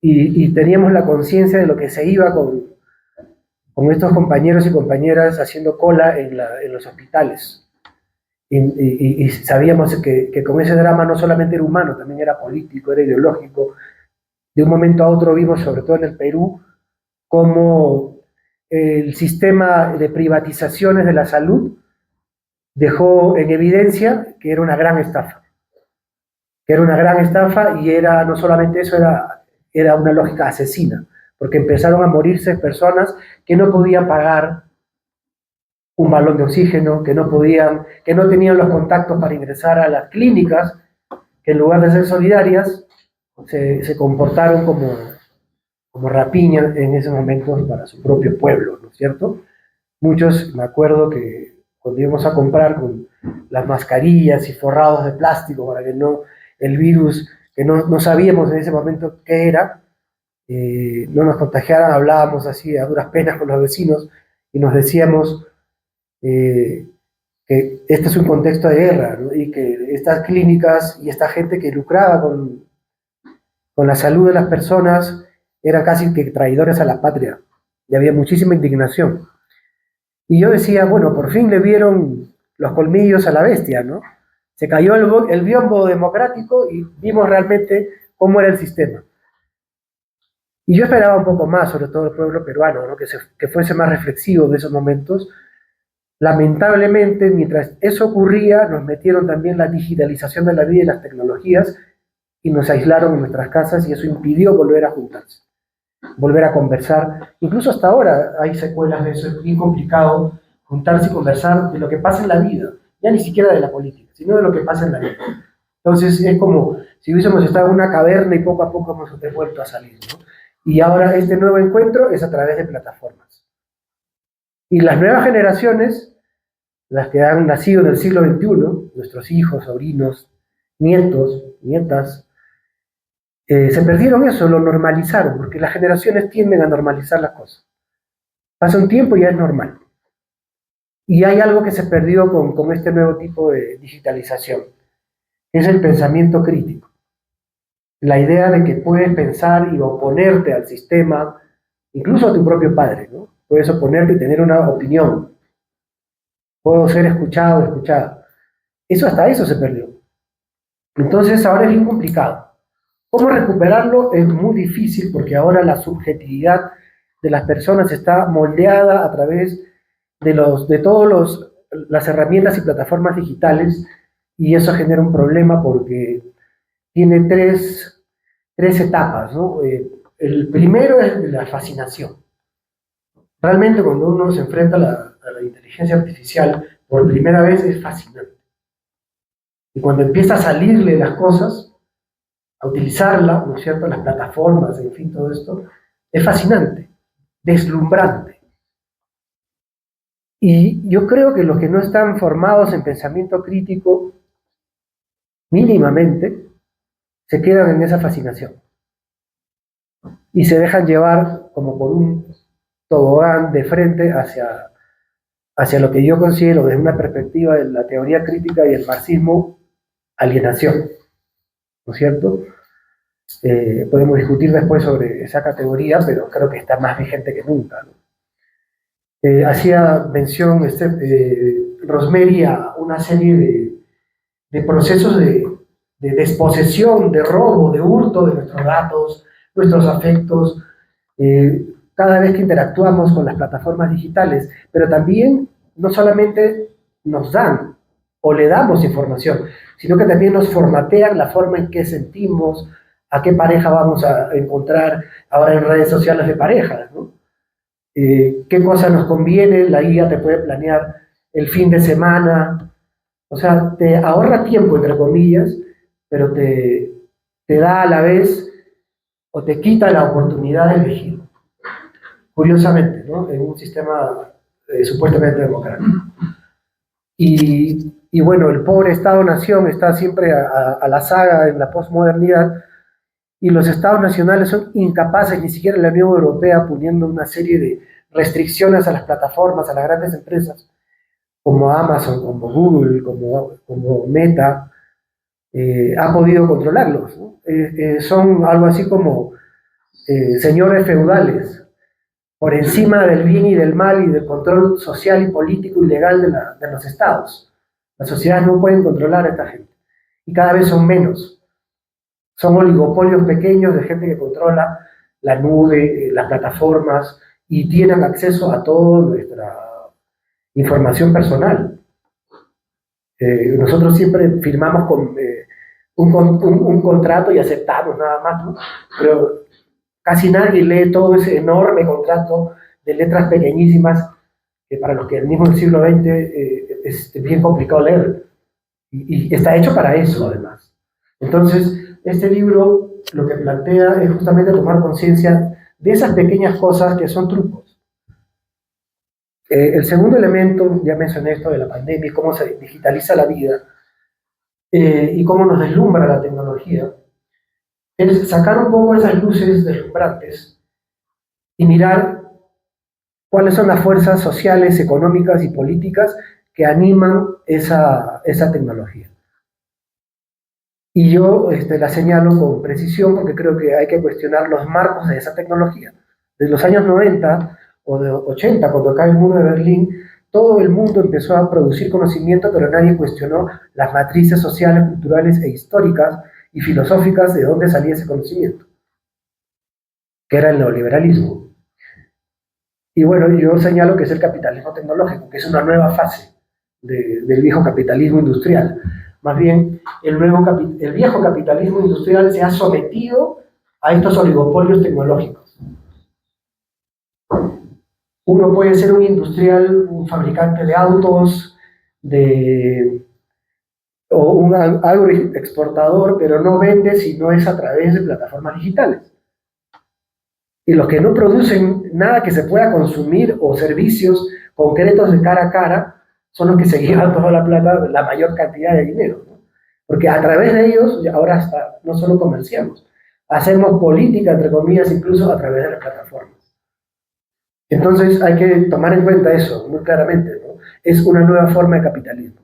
Y teníamos la conciencia de lo que se iba con estos compañeros y compañeras haciendo cola en los hospitales. Y sabíamos que con ese drama no solamente era humano, también era político, era ideológico. De un momento a otro vimos, sobre todo en el Perú, cómo el sistema de privatizaciones de la salud dejó en evidencia que era una gran estafa. Que era una gran estafa y era, no solamente eso, era una lógica asesina, porque empezaron a morirse personas que no podían pagar un balón de oxígeno, que no tenían los contactos para ingresar a las clínicas, que en lugar de ser solidarias, se comportaron como rapiña en ese momento para su propio pueblo, ¿no es cierto? Muchos, me acuerdo que cuando íbamos a comprar con las mascarillas y forrados de plástico para que no, el virus, que no sabíamos en ese momento qué era, no nos contagiaran, hablábamos así a duras penas con los vecinos y nos decíamos que este es un contexto de guerra, ¿no? Y que estas clínicas y esta gente que lucraba con la salud de las personas eran casi que traidores a la patria y había muchísima indignación. Y yo decía, bueno, por fin le vieron los colmillos a la bestia, ¿no? Se cayó el biombo democrático y vimos realmente cómo era el sistema. Y yo esperaba un poco más, sobre todo el pueblo peruano, ¿no? Que fuese más reflexivo de esos momentos. Lamentablemente, mientras eso ocurría, nos metieron también la digitalización de la vida y las tecnologías y nos aislaron en nuestras casas y eso impidió volver a juntarse, volver a conversar. Incluso hasta ahora hay secuelas de eso, es bien complicado juntarse y conversar de lo que pasa en la vida, ya ni siquiera de la política, sino de lo que pasa en la vida. Entonces es como si hubiésemos estado en una caverna y poco a poco hemos vuelto a salir, ¿no? Y ahora este nuevo encuentro es a través de plataformas. Y las nuevas generaciones, las que han nacido en el siglo XXI, nuestros hijos, sobrinos, nietos, nietas, se perdieron eso, lo normalizaron, porque las generaciones tienden a normalizar las cosas. Pasa un tiempo y ya es normal. Y hay algo que se perdió con este nuevo tipo de digitalización, es el pensamiento crítico. La idea de que puedes pensar y oponerte al sistema, incluso a tu propio padre, ¿no? Puedes oponerte y tener una opinión. Puedo ser escuchado o escuchada. Eso hasta eso se perdió. Entonces ahora es bien complicado. ¿Cómo recuperarlo? Es muy difícil porque ahora la subjetividad de las personas está moldeada a través de todas las herramientas y plataformas digitales y eso genera un problema porque tiene tres etapas, ¿no? El primero es la fascinación. Realmente cuando uno se enfrenta a la inteligencia artificial por primera vez es fascinante. Y cuando empieza a salirle las cosas, a utilizarla, ¿no es cierto?, las plataformas, en fin, todo esto, es fascinante, deslumbrante. Y yo creo que los que no están formados en pensamiento crítico, mínimamente, se quedan en esa fascinación. Y se dejan llevar como por un tobogán de frente hacia lo que yo considero desde una perspectiva de la teoría crítica y el marxismo, alienación, ¿no es cierto? Podemos discutir después sobre esa categoría, pero creo que está más vigente que nunca, ¿no? Hacía mención Rosemary a una serie de procesos de desposesión, de robo, de hurto de nuestros datos, nuestros afectos, cada vez que interactuamos con las plataformas digitales, pero también no solamente nos dan o le damos información, sino que también nos formatean la forma en que sentimos, a qué pareja vamos a encontrar ahora en redes sociales de parejas, ¿no? Qué cosa nos conviene, la guía te puede planear el fin de semana, o sea, te ahorra tiempo, entre comillas, pero te da a la vez o te quita la oportunidad de elegir. Curiosamente, ¿no? En un sistema supuestamente democrático. Y bueno, el pobre Estado-Nación está siempre a la saga en la posmodernidad y los Estados nacionales son incapaces, ni siquiera la Unión Europea, poniendo una serie de restricciones a las plataformas, a las grandes empresas, como Amazon, como Google, como Meta, ha podido controlarlos, ¿no? Son algo así como señores feudales, por encima del bien y del mal y del control social y político y legal de los estados. Las sociedades no pueden controlar a esta gente, y cada vez son menos. Son oligopolios pequeños de gente que controla la nube, las plataformas, y tienen acceso a toda nuestra información personal. Nosotros siempre firmamos con un contrato y aceptamos nada más, ¿no? Pero casi nadie lee todo ese enorme contrato de letras pequeñísimas que para los que venimos del siglo XX es bien complicado leer. Y está hecho para eso, además. Entonces, este libro lo que plantea es justamente tomar conciencia de esas pequeñas cosas que son trucos. El segundo elemento, ya mencioné esto de la pandemia, cómo se digitaliza la vida y cómo nos deslumbra la tecnología, es sacar un poco esas luces deslumbrantes y mirar cuáles son las fuerzas sociales, económicas y políticas que animan esa tecnología. Y yo la señalo con precisión porque creo que hay que cuestionar los marcos de esa tecnología. Desde los años 90 o de 80, cuando cae el muro de Berlín, todo el mundo empezó a producir conocimiento, pero nadie cuestionó las matrices sociales, culturales e históricas y filosóficas de dónde salía ese conocimiento, que era el neoliberalismo. Y bueno, yo señalo que es el capitalismo tecnológico, que es una nueva fase del viejo capitalismo industrial. Más bien, el viejo capitalismo industrial se ha sometido a estos oligopolios tecnológicos. Uno puede ser un industrial, un fabricante de autos, o un agroexportador, pero no vende si no es a través de plataformas digitales. Y los que no producen nada que se pueda consumir o servicios concretos de cara a cara son los que se llevan toda la plata, la mayor cantidad de dinero, ¿no? Porque a través de ellos, ahora hasta no solo comerciamos, hacemos política, entre comillas, incluso a través de las plataformas. Entonces hay que tomar en cuenta eso muy claramente, ¿no? Es una nueva forma de capitalismo.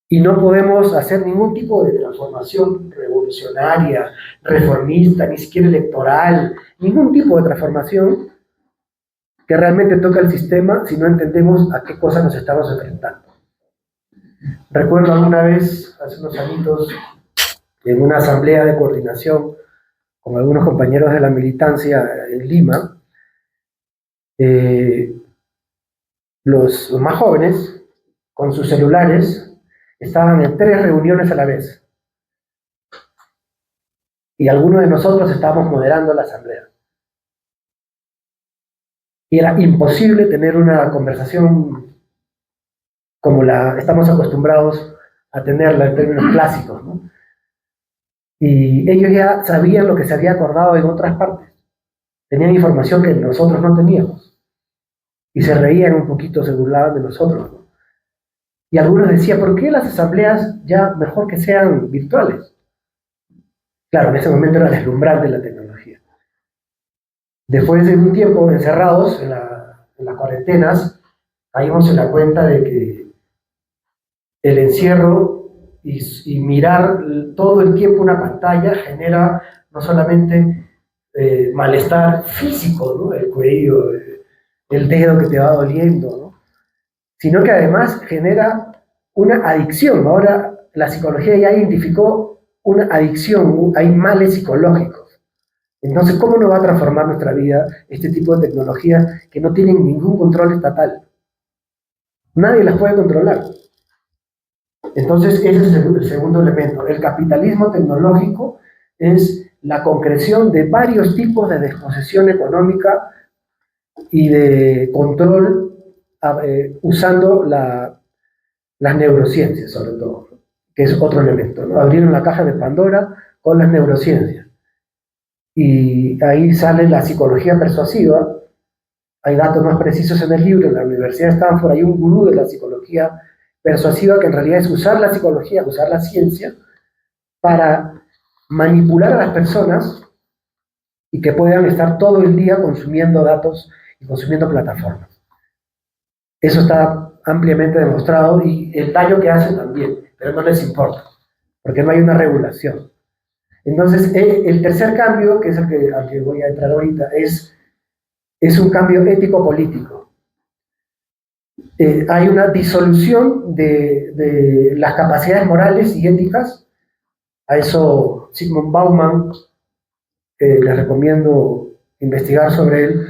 Y no podemos hacer ningún tipo de transformación revolucionaria, reformista, ni siquiera electoral, ningún tipo de transformación que realmente toque el sistema si no entendemos a qué cosas nos estamos enfrentando. Recuerdo alguna vez, hace unos añitos, en una asamblea de coordinación con algunos compañeros de la militancia en Lima, los más jóvenes, con sus celulares, estaban en 3 reuniones a la vez. Y algunos de nosotros estábamos moderando la asamblea. Y era imposible tener una conversación como la estamos acostumbrados a tenerla en términos clásicos, ¿no? Y ellos ya sabían lo que se había acordado en otras partes. Tenían información que nosotros no teníamos. Y se reían un poquito, se burlaban de nosotros, ¿no? Y algunos decían, ¿por qué las asambleas ya mejor que sean virtuales? Claro, en ese momento era deslumbrante la tecnología. Después de un tiempo encerrados en las cuarentenas, caímos en la cuenta de que el encierro y mirar todo el tiempo una pantalla genera no solamente malestar físico, ¿no? El cuello, el dedo que te va doliendo, ¿no? Sino que además genera una adicción. Ahora la psicología ya identificó una adicción, hay males psicológicos. Entonces, ¿cómo no va a transformar nuestra vida este tipo de tecnología que no tienen ningún control estatal? Nadie las puede controlar. Entonces, ese es el segundo elemento. El capitalismo tecnológico es la concreción de varios tipos de disposición económica y de control usando las neurociencias, sobre todo, que es otro elemento, ¿no? Abrieron la caja de Pandora con las neurociencias. Y ahí sale la psicología persuasiva. Hay datos más precisos en el libro. En la Universidad de Stanford hay un gurú de la psicología persuasiva que en realidad es usar la psicología, usar la ciencia para manipular a las personas y que puedan estar todo el día consumiendo datos y consumiendo plataformas. Eso está ampliamente demostrado y el daño que hacen también, pero no les importa, porque no hay una regulación. Entonces, el tercer cambio, que es al que voy a entrar ahorita, es un cambio ético-político. Hay una disolución de las capacidades morales y éticas. A eso Zygmunt Bauman les recomiendo investigar sobre él,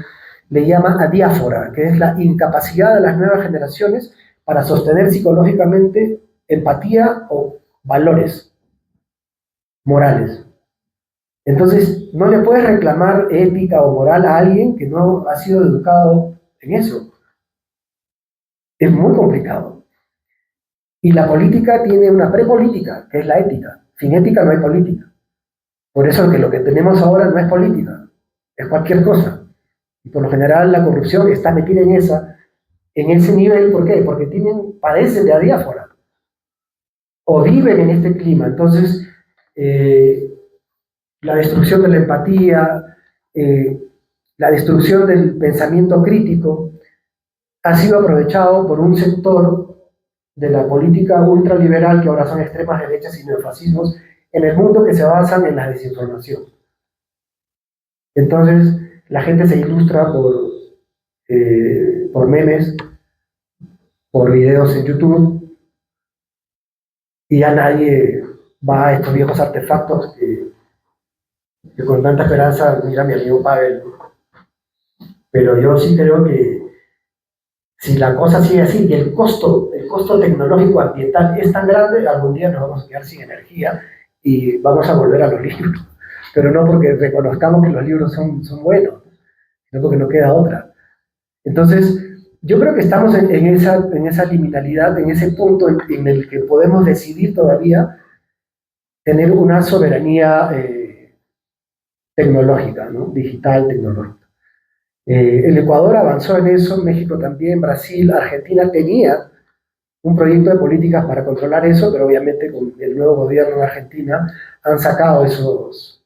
le llama adiáfora, que es la incapacidad de las nuevas generaciones para sostener psicológicamente empatía o valores morales. Entonces, no le puedes reclamar ética o moral a alguien que no ha sido educado en eso. Es muy complicado. Y la política tiene una prepolítica, que es la ética. Sin ética no hay política. Por eso que lo que tenemos ahora no es política, es cualquier cosa. Y por lo general la corrupción está metida en ese nivel. ¿Por qué? Porque padecen de adiáfora o viven en este clima. Entonces, la destrucción de la empatía, la destrucción del pensamiento crítico, ha sido aprovechado por un sector de la política ultraliberal, que ahora son extremas derechas y neofascismos, en el mundo, que se basan en la desinformación. Entonces, la gente se ilustra por memes, por videos en YouTube, y ya nadie va a estos viejos artefactos que con tanta esperanza mira a mi amigo Pavel. Pero yo sí creo que si la cosa sigue así y el costo tecnológico ambiental es tan grande, algún día nos vamos a quedar sin energía y vamos a volver a los libros. Pero no porque reconozcamos que los libros son buenos, sino porque no queda otra. Entonces, yo creo que estamos en esa liminalidad, en ese punto en el que podemos decidir todavía tener una soberanía tecnológica, ¿no? Digital, tecnológica. El Ecuador avanzó en eso, México también, Brasil, Argentina tenía un proyecto de políticas para controlar eso, pero obviamente con el nuevo gobierno de Argentina han sacado esos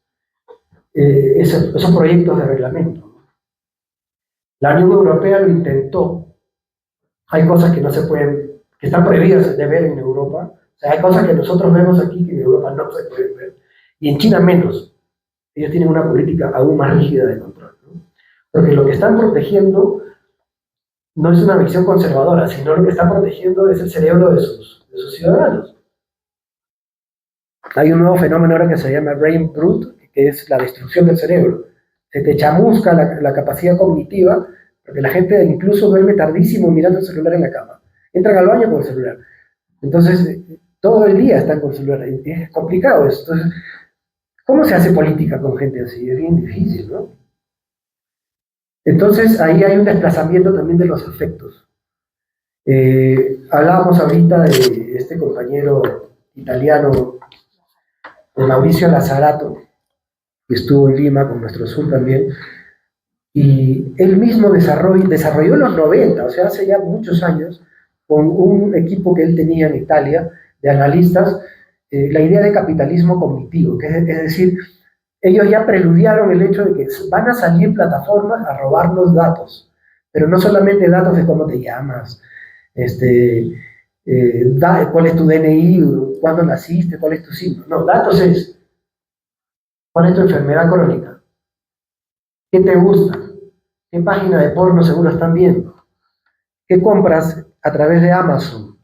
proyectos de reglamento. La Unión Europea lo intentó. Hay cosas que no se pueden, que están prohibidas de ver en Europa. O sea, hay cosas que nosotros vemos aquí que en Europa no se pueden ver. Y en China menos. Ellos tienen una política aún más rígida de control, ¿no? Porque lo que están protegiendo no es una visión conservadora, sino lo que están protegiendo es el cerebro de sus ciudadanos. Hay un nuevo fenómeno ahora que se llama brain rot, que es la destrucción del cerebro. Se te chamusca la capacidad cognitiva, porque la gente incluso duerme tardísimo mirando el celular en la cama. Entran al baño con el celular. Entonces, todo el día están con el celular. Es complicado eso. Entonces, ¿cómo se hace política con gente así? Es bien difícil, ¿no? Entonces, ahí hay un desplazamiento también de los afectos. Hablábamos ahorita de este compañero italiano, de Mauricio Lazzarato, que estuvo en Lima con nuestro sur también, y él mismo desarrolló en los 90, o sea, hace ya muchos años, con un equipo que él tenía en Italia, de analistas, la idea de capitalismo cognitivo, que es decir, ellos ya preludiaron el hecho de que van a salir plataformas a robarnos datos, pero no solamente datos de cómo te llamas, cuál es tu DNI, cuándo naciste, cuál es tu signo. No, datos es cuál es tu enfermedad crónica, qué te gusta, qué página de porno seguro están viendo, qué compras a través de Amazon,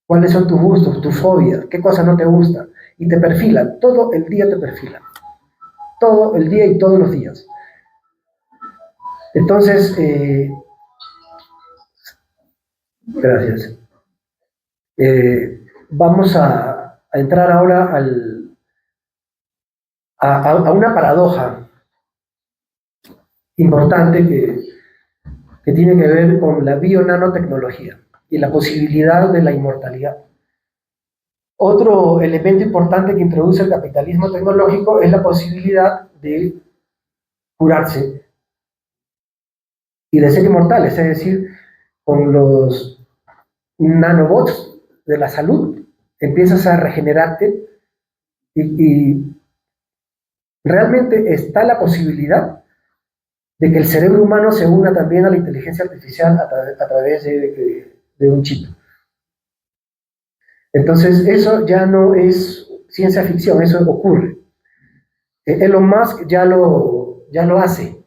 cuáles son tus gustos, tus fobias, qué cosas no te gustan, y te perfilan, todo el día te perfilan. Todo el día y todos los días. Entonces, gracias. Vamos a entrar ahora a una paradoja importante que tiene que ver con la bionanotecnología y la posibilidad de la inmortalidad. Otro elemento importante que introduce el capitalismo tecnológico es la posibilidad de curarse y de ser inmortales, es decir, con los nanobots de la salud empiezas a regenerarte y realmente está la posibilidad de que el cerebro humano se una también a la inteligencia artificial a través de un chip. Entonces, eso ya no es ciencia ficción, eso ocurre. Elon Musk ya lo hace.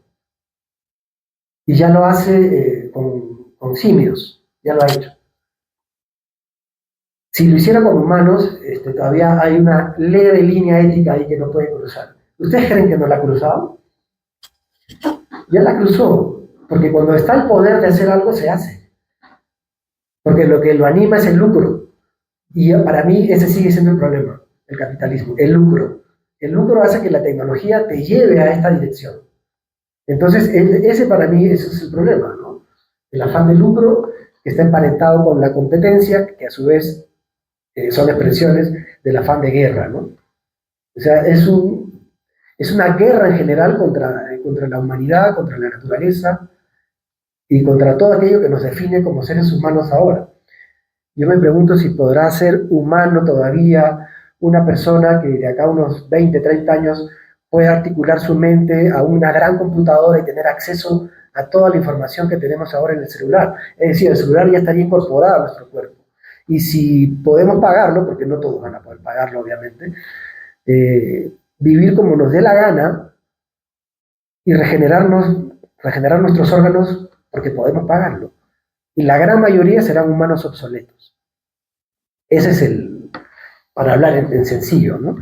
Y ya lo hace con simios, ya lo ha hecho. Si lo hiciera con humanos, todavía hay una leve línea ética ahí que no puede cruzar. ¿Ustedes creen que no la ha cruzado? Ya la cruzó, porque cuando está el poder de hacer algo, se hace. Porque lo que lo anima es el lucro. Y para mí ese sigue siendo el problema, el capitalismo, el lucro. El lucro hace que la tecnología te lleve a esta dirección. Entonces, ese para mí ese es el problema, ¿no? El afán de lucro que está emparentado con la competencia, que a su vez son expresiones del afán de guerra, ¿no? O sea, es una guerra en general contra la humanidad, contra la naturaleza y contra todo aquello que nos define como seres humanos ahora. Yo me pregunto si podrá ser humano todavía una persona que de acá a unos 20, 30 años pueda articular su mente a una gran computadora y tener acceso a toda la información que tenemos ahora en el celular. Es decir, el celular ya estaría incorporado a nuestro cuerpo. Y si podemos pagarlo, porque no todos van a poder pagarlo, obviamente, vivir como nos dé la gana y regenerar nuestros órganos porque podemos pagarlo. Y la gran mayoría serán humanos obsoletos. Ese es para hablar en sencillo, ¿no?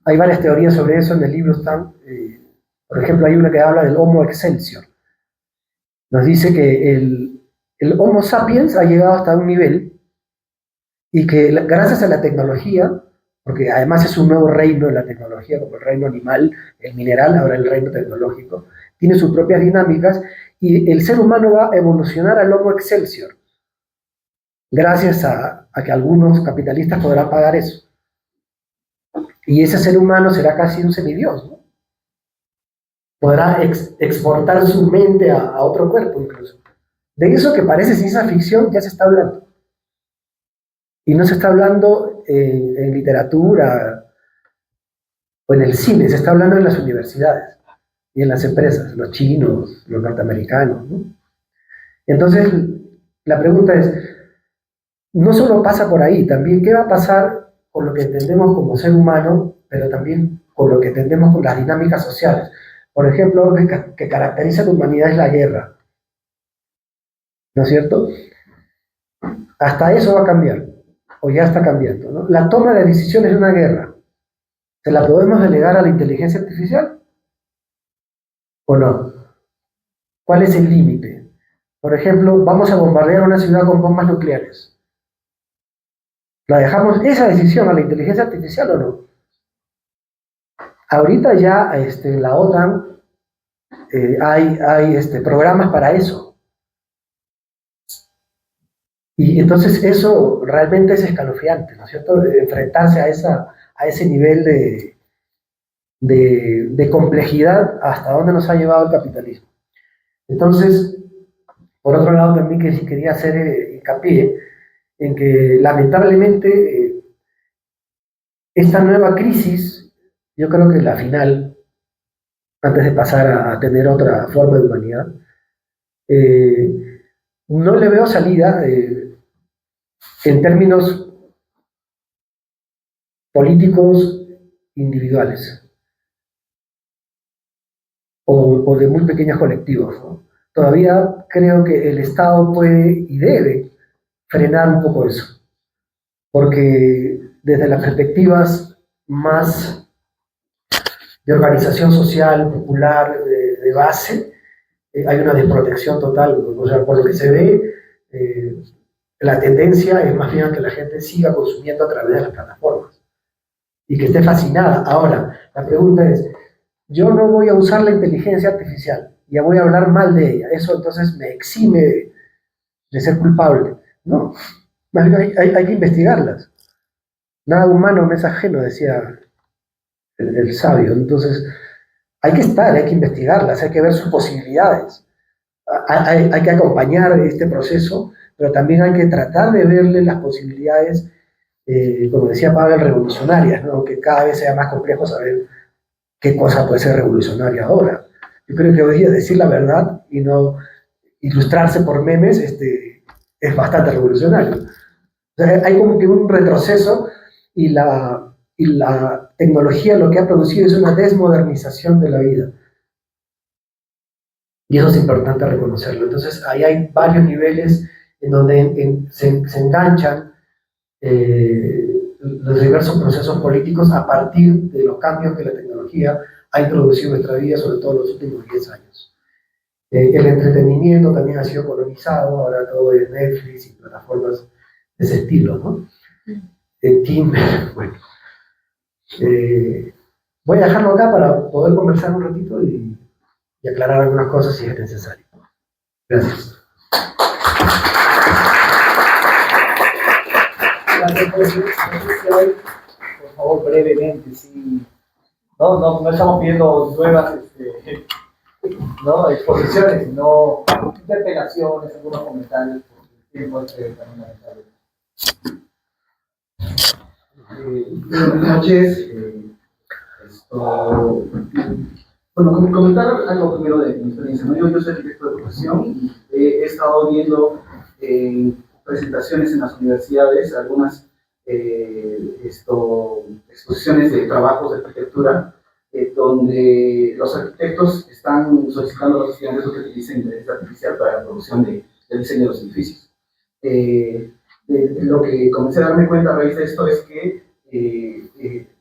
Hay varias teorías sobre eso, en el libro están, por ejemplo, hay una que habla del Homo Excelsior. Nos dice que el Homo sapiens ha llegado hasta un nivel y que gracias a la tecnología, porque además es un nuevo reino de la tecnología, como el reino animal, el mineral, ahora el reino tecnológico, tiene sus propias dinámicas y el ser humano va a evolucionar al Homo Excelsior, gracias a que algunos capitalistas podrán pagar eso. Y ese ser humano será casi un semidios, ¿no? Podrá exportar su mente a otro cuerpo incluso. De eso que parece ciencia ficción ya se está hablando. Y no se está hablando en literatura o en el cine, se está hablando en las universidades y en las empresas, los chinos, los norteamericanos, ¿no? Entonces, la pregunta es, no solo pasa por ahí, también qué va a pasar con lo que entendemos como ser humano, pero también con lo que entendemos con las dinámicas sociales. Por ejemplo, algo que caracteriza a la humanidad es la guerra, ¿no es cierto? Hasta eso va a cambiar, o ya está cambiando, ¿no? La toma de decisiones de una guerra, ¿se la podemos delegar a la inteligencia artificial? ¿O no? ¿Cuál es el límite? Por ejemplo, vamos a bombardear una ciudad con bombas nucleares. ¿La dejamos esa decisión a la inteligencia artificial o no? Ahorita ya en la OTAN hay programas para eso. Y entonces eso realmente es escalofriante, ¿no es cierto? Enfrentarse a ese nivel de complejidad hasta dónde nos ha llevado el capitalismo. Entonces, por otro lado, también que sí quería hacer hincapié en que lamentablemente esta nueva crisis, yo creo que la final, antes de pasar a tener otra forma de humanidad, no le veo salida en términos políticos individuales o de muy pequeños colectivos, ¿no? Todavía creo que el Estado puede y debe frenar un poco eso, porque desde las perspectivas más de organización social, popular, de base, hay una desprotección total. O sea, por lo que se ve, la tendencia es más bien que la gente siga consumiendo a través de las plataformas y que esté fascinada. Ahora, la pregunta es, yo no voy a usar la inteligencia artificial, ya voy a hablar mal de ella, eso entonces me exime de ser culpable. No, más bien hay que investigarlas. Nada humano me es ajeno, decía el sabio. Entonces, hay que investigarlas, hay que ver sus posibilidades. Hay que acompañar este proceso, pero también hay que tratar de verle las posibilidades, como decía Pavel, revolucionarias, ¿no? Que cada vez sea más complejo saber qué cosa puede ser revolucionaria ahora. Yo creo que hoy día decir la verdad y no ilustrarse por memes es bastante revolucionario. O sea, hay como que un retroceso y la tecnología lo que ha producido es una desmodernización de la vida. Y eso es importante reconocerlo. Entonces, ahí hay varios niveles en donde se enganchan los diversos procesos políticos a partir de los cambios que la tecnología ha introducido en nuestra vida, sobre todo en los últimos 10 años. El entretenimiento también ha sido colonizado, ahora todo es Netflix y plataformas de ese estilo, ¿no? Tinder, bueno. Voy a dejarlo acá para poder conversar un ratito y aclarar algunas cosas si es necesario. Gracias. Por favor, brevemente, sí. No estamos pidiendo nuevas exposiciones, sino interpelaciones, algunos comentarios, porque el tiempo es fundamental. Buenas noches. Bueno, comentar algo primero de mi experiencia, ¿no? Yo soy arquitecto de profesión y he estado viendo presentaciones en las universidades, algunas exposiciones de trabajos de arquitectura, donde los arquitectos están solicitando a los estudiantes que utilicen inteligencia artificial para la producción del diseño de los edificios. Lo que comencé a darme cuenta a raíz de esto es que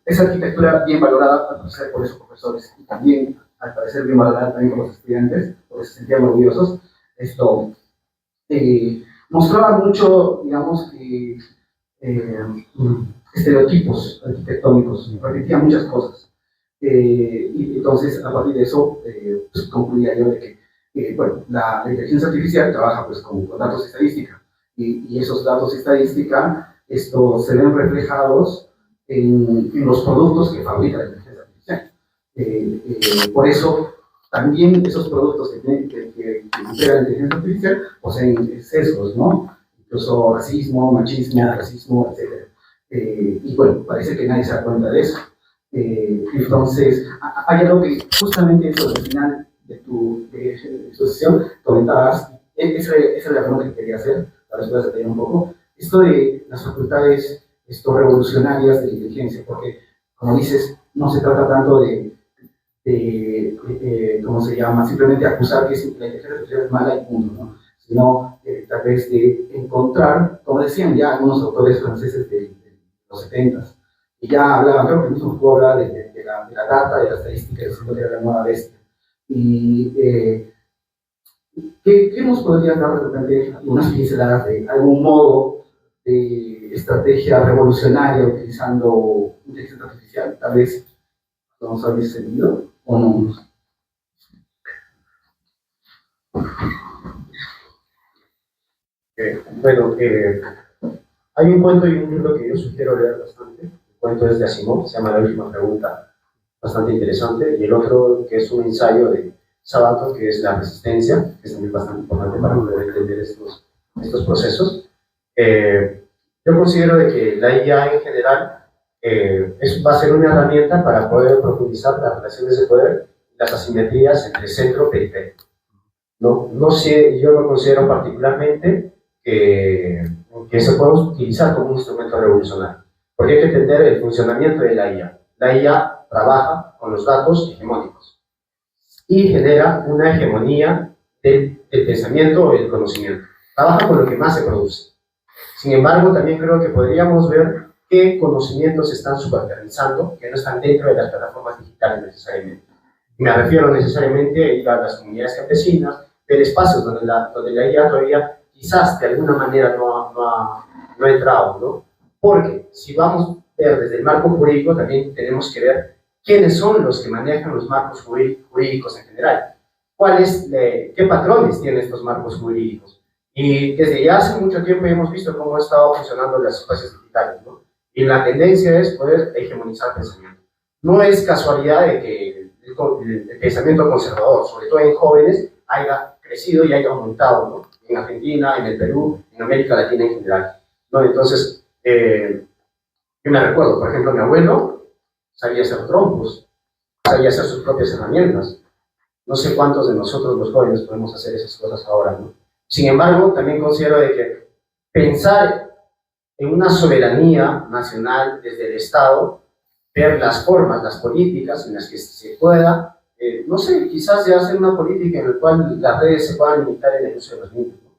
esa arquitectura bien valorada, al parecer por esos profesores, y también al parecer bien valorada también por los estudiantes, porque se sentían orgullosos, esto mostraba mucho, digamos, estereotipos arquitectónicos, repetía muchas cosas. Y entonces, a partir de eso, pues, concluía yo de que bueno, la inteligencia artificial trabaja pues, con datos estadísticos, y esos datos estadísticos se ven reflejados en los productos que fabrica la inteligencia artificial. Por eso, también esos productos que integra la inteligencia artificial poseen sesgos, ¿no? Incluso racismo, machismo, racismo, etc. Y bueno, parece que nadie se da cuenta de eso. Entonces, hay algo que justamente eso al final de tu exposición comentabas, esa es la pregunta que quería hacer, para después detallar un poco, esto de las facultades revolucionarias de la inteligencia, porque, como dices, no se trata tanto de ¿cómo se llama? Simplemente acusar que la inteligencia artificial es mala y punto, ¿no? Sino tal vez de encontrar, como decían ya algunos autores franceses de los 70s, y ya hablaban, creo que el mismo Foucault hablaba de la data, de la estadística, diciendo que era la nueva bestia. Y ¿qué nos podría dar de repente unas pinceladas de algún modo de estrategia revolucionaria utilizando inteligencia artificial? Tal vez nos habéis seguido o no. Bueno, hay un cuento y un libro que yo sugiero leer bastante. El cuento es de Asimov, se llama La última pregunta, bastante interesante. Y el otro, que es un ensayo de Sabato, que es La resistencia, que es también bastante importante para poder entender estos procesos. Yo considero de que la IA en general va a ser una herramienta para poder profundizar las relaciones de poder y las asimetrías entre centro y periferia. No sé, yo lo considero particularmente que se puede utilizar como un instrumento revolucionario, porque hay que entender el funcionamiento de la IA. La IA trabaja con los datos hegemónicos y genera una hegemonía del pensamiento o del conocimiento. Trabaja con lo que más se produce. Sin embargo, también creo que podríamos ver qué conocimientos se están subalternizando, que no están dentro de las plataformas digitales necesariamente. Me refiero necesariamente a las comunidades campesinas, del espacio donde la IA todavía quizás de alguna manera no ha entrado, ¿no? Porque si vamos a ver desde el marco jurídico, también tenemos que ver quiénes son los que manejan los marcos jurídicos en general. ¿Qué patrones tienen estos marcos jurídicos? Y desde ya hace mucho tiempo hemos visto cómo han estado funcionando las espacios digitales, ¿no? Y la tendencia es poder hegemonizar pensamiento. No es casualidad de que el pensamiento conservador, sobre todo en jóvenes, haya crecido y haya aumentado, ¿no? En Argentina, en el Perú, en América Latina en general, ¿no? Entonces, yo me recuerdo, por ejemplo, mi abuelo sabía hacer trompos, sabía hacer sus propias herramientas. No sé cuántos de nosotros los jóvenes podemos hacer esas cosas ahora, ¿no? Sin embargo, también considero de que pensar en una soberanía nacional desde el Estado, ver las formas, las políticas en las que se pueda, no sé, quizás ya hacer una política en la cual las redes se puedan limitar en el uso de los niños, ¿no?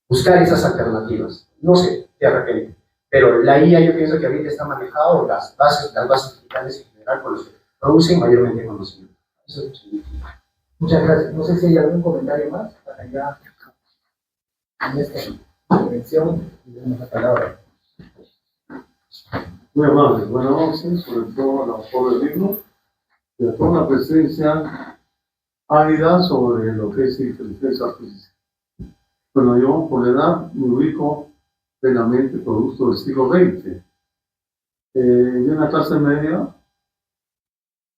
Buscar esas alternativas, no sé, de repente. Pero la IA yo pienso que ahorita está manejado las bases digitales en general producen mayormente conocimiento. Eso es. Muchas gracias. No sé si hay algún comentario más para ya en esta intervención y demos la palabra. Muy amable, buenas noches, sobre todo al autor del libro, y a toda la presencia ávida sobre lo que es inteligencia artificial. Bueno, yo por la edad me ubico plenamente producto del siglo XX. De una clase media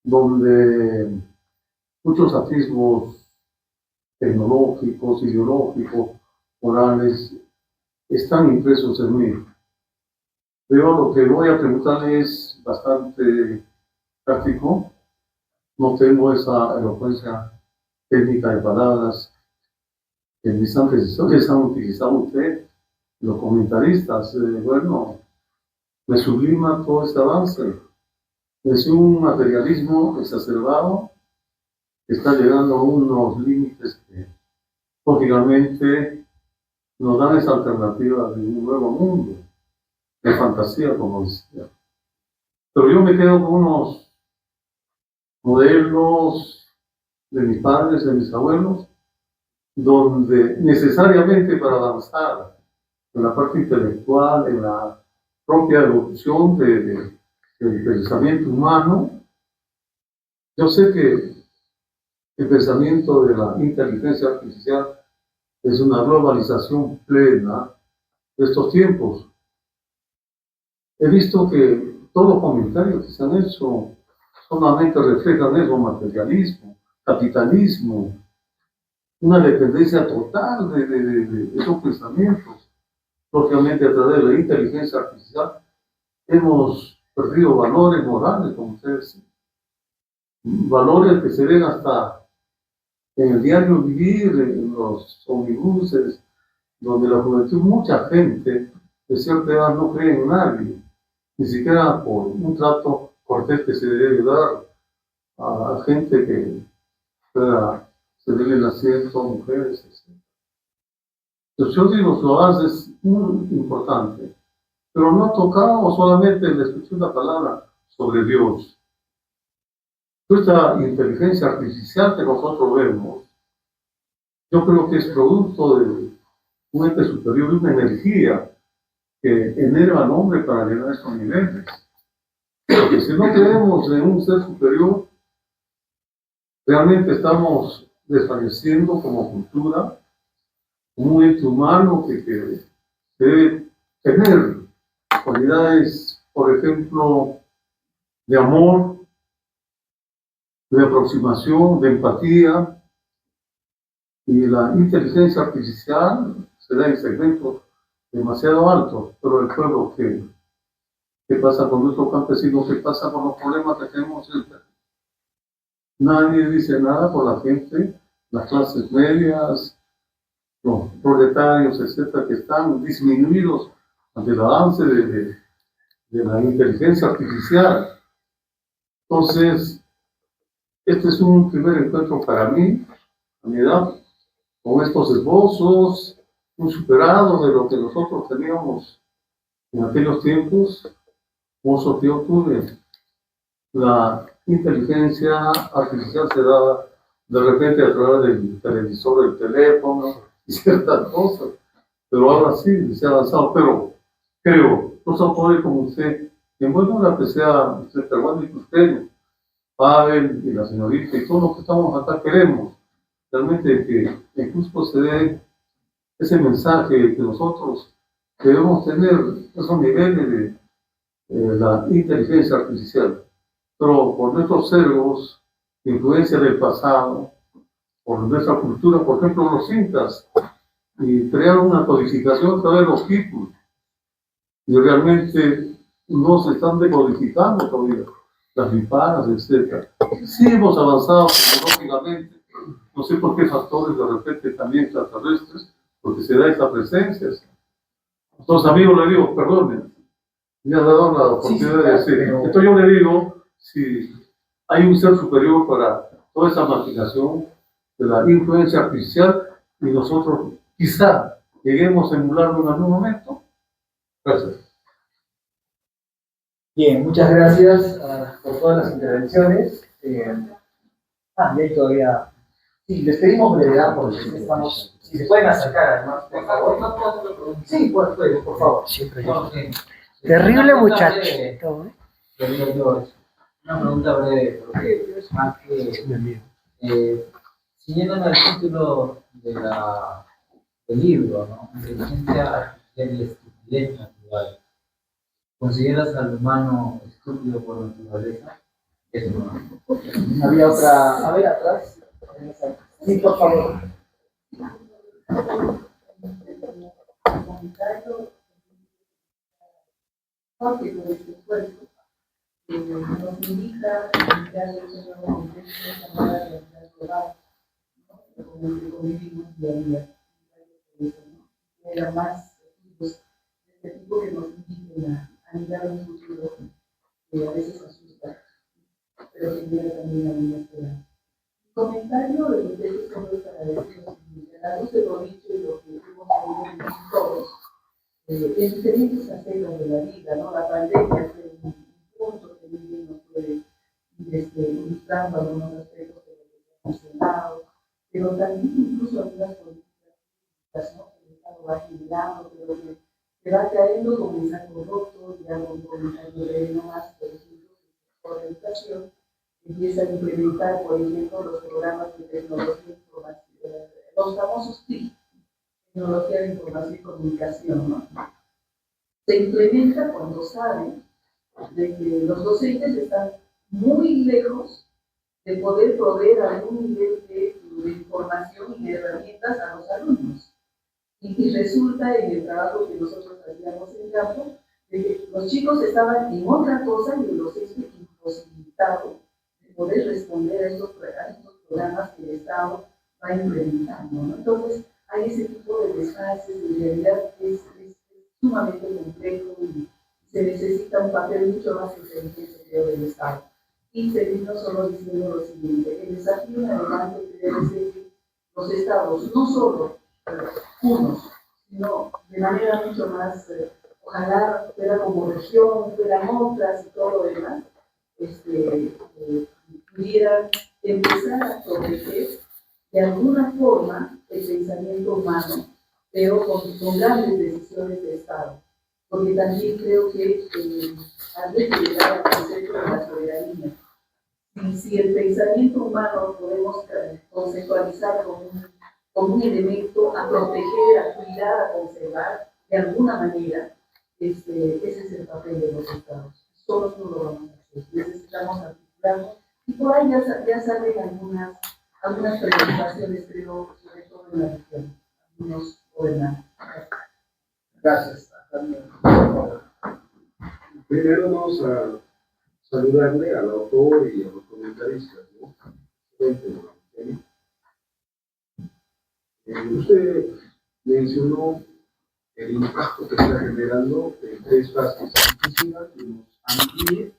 donde muchos atismos tecnológicos, ideológicos, morales, están impresos en mí. Pero lo que voy a preguntarle es bastante práctico. No tengo esa elocuencia técnica de palabras que en mis antecesores han utilizado usted, los comentaristas. Bueno, me sublima todo este avance. Es un materialismo exacerbado que está llegando a unos límites que, lógicamente, nos dan esa alternativa de un nuevo mundo, de fantasía, como decía. Pero yo me quedo con unos modelos de mis padres, de mis abuelos, donde necesariamente para avanzar en la parte intelectual, en la propia evolución del pensamiento humano, yo sé que el pensamiento de la inteligencia artificial es una globalización plena de estos tiempos. He visto que todos los comentarios que se han hecho solamente reflejan eso: materialismo, capitalismo, una dependencia total de esos pensamientos. Lógicamente, a través de la inteligencia artificial hemos perdido valores morales, como ustedes dicen, valores que se ven hasta en el diario vivir, en los omnibuses, donde la juventud, mucha gente de cierta edad no cree en nadie, ni siquiera por un trato cortés que se debe dar a gente que pueda cederle el asiento, mujeres, etc. Entonces, yo digo, su avance es muy importante, pero no tocamos solamente en la escuchar la palabra sobre Dios. Esta inteligencia artificial que nosotros vemos, yo creo que es producto de un ente superior, de una energía que enerva al hombre para llegar a estos niveles. Porque si no creemos en un ser superior, realmente estamos desfalleciendo como cultura, como un ente humano que debe tener cualidades, por ejemplo, de amor, de aproximación, de empatía, y la inteligencia artificial se da en segmentos demasiado altos, pero el pueblo, ¿qué pasa con nuestros campesinos? ¿Qué pasa con los problemas que tenemos? Nadie dice nada por la gente, las clases medias, los proletarios, etcétera, que están disminuidos ante el avance de la inteligencia artificial. Entonces, este es un primer encuentro para mí, a mi edad, con estos esbozos, un superado de lo que nosotros teníamos en aquellos tiempos. Mozo que yo tuve, la inteligencia artificial se daba de repente a través del televisor, del teléfono y ciertas cosas, pero ahora sí se ha avanzado. Pero creo, los autores como usted, en buena hora que sea usted peruano y cusqueño, Pavel y la señorita y todos los que estamos acá, queremos realmente que en Cusco se dé ese mensaje que nosotros debemos tener esos niveles de la inteligencia artificial, pero por nuestros sesgos, influencia del pasado, por nuestra cultura, por ejemplo, los incas, y crearon una codificación a través de los quipus, y realmente no se están decodificando todavía las liparas, etc. Sí hemos avanzado tecnológicamente, no sé por qué factores de repente también extraterrestres, porque se da esta presencia. Entonces, amigo, le digo, perdone, me ha dado la oportunidad de decir. Entonces yo le digo, si hay un ser superior para toda esa maquinación de la influencia artificial y nosotros quizá lleguemos a emularlo en algún momento. Gracias. Bien, muchas gracias por todas las intervenciones. Y hay todavía... Sí, les pedimos brevedad porque estamos... Si se pueden acercar además, por favor. Sí, por favor. Siempre No, Terrible una pregunta muchachito. una pregunta breve, porque es más que... siguiéndome al título del libro, ¿no? Inteligencia artificial y estupidez natural. ¿Consideras al humano estúpido por naturaleza? Eso no. Había otra. A ver, atrás. Sí, por favor. Nos indica que hay un nuevo contexto llamado realidad global, con el que convivimos día a día. Era más estudios de este tipo que nos inviten a mirar un futuro que a veces asusta, pero que genera también alguna esperanza. Un comentario de los textos sobre para decir lo siguiente: a la luz de lo dicho y lo que hemos podido vivir todos, en diferentes aspectos de la vida, ¿no? La pandemia fue un punto que muy bien nos puede ir ilustrando algunos aspectos de lo que se ha mencionado, pero también incluso algunas políticas, ¿no? Que el Estado va generando, pero que se va cayendo como un saco roto, y hago un comentario breve nomás, por ejemplo, por la educación, empieza a implementar, por ejemplo, los programas de tecnología información, los famosos TIC, tecnología de información y comunicación, ¿no? Se implementa cuando saben de que los docentes están muy lejos de poder proveer algún nivel de información y de herramientas a los alumnos. Y resulta en el trabajo que nosotros hacíamos en campo, de que los chicos estaban en otra cosa y el docente imposibilitado de poder responder a estos programas que el Estado va implementando, ¿no? Entonces, hay ese tipo de desfases, en realidad es sumamente complejo y se necesita un papel mucho más inteligente, creo, del Estado. Y termino solo diciendo lo siguiente: el desafío en adelante debe ser que los Estados, no solo unos, sino de manera mucho más, ojalá fuera como región, fueran otras y todo lo demás, pudieran empezar a proteger de alguna forma el pensamiento humano, pero con grandes decisiones de Estado. Porque también creo que habría que llegar al concepto de la soberanía. Si el pensamiento humano podemos conceptualizar como un elemento a proteger, a cuidar, a conservar, de alguna manera, ese es el papel de los Estados. Solos no lo vamos a hacer. Necesitamos articularnos. Y por ahí ya salen algunas preocupaciones, creo, sobre todo en la región. Algunos gobernantes. Gracias. Primero vamos a saludarle al autor y a los comentaristas, ¿no? Usted mencionó el impacto que está generando en tres fases. Quisiera que nos amplíe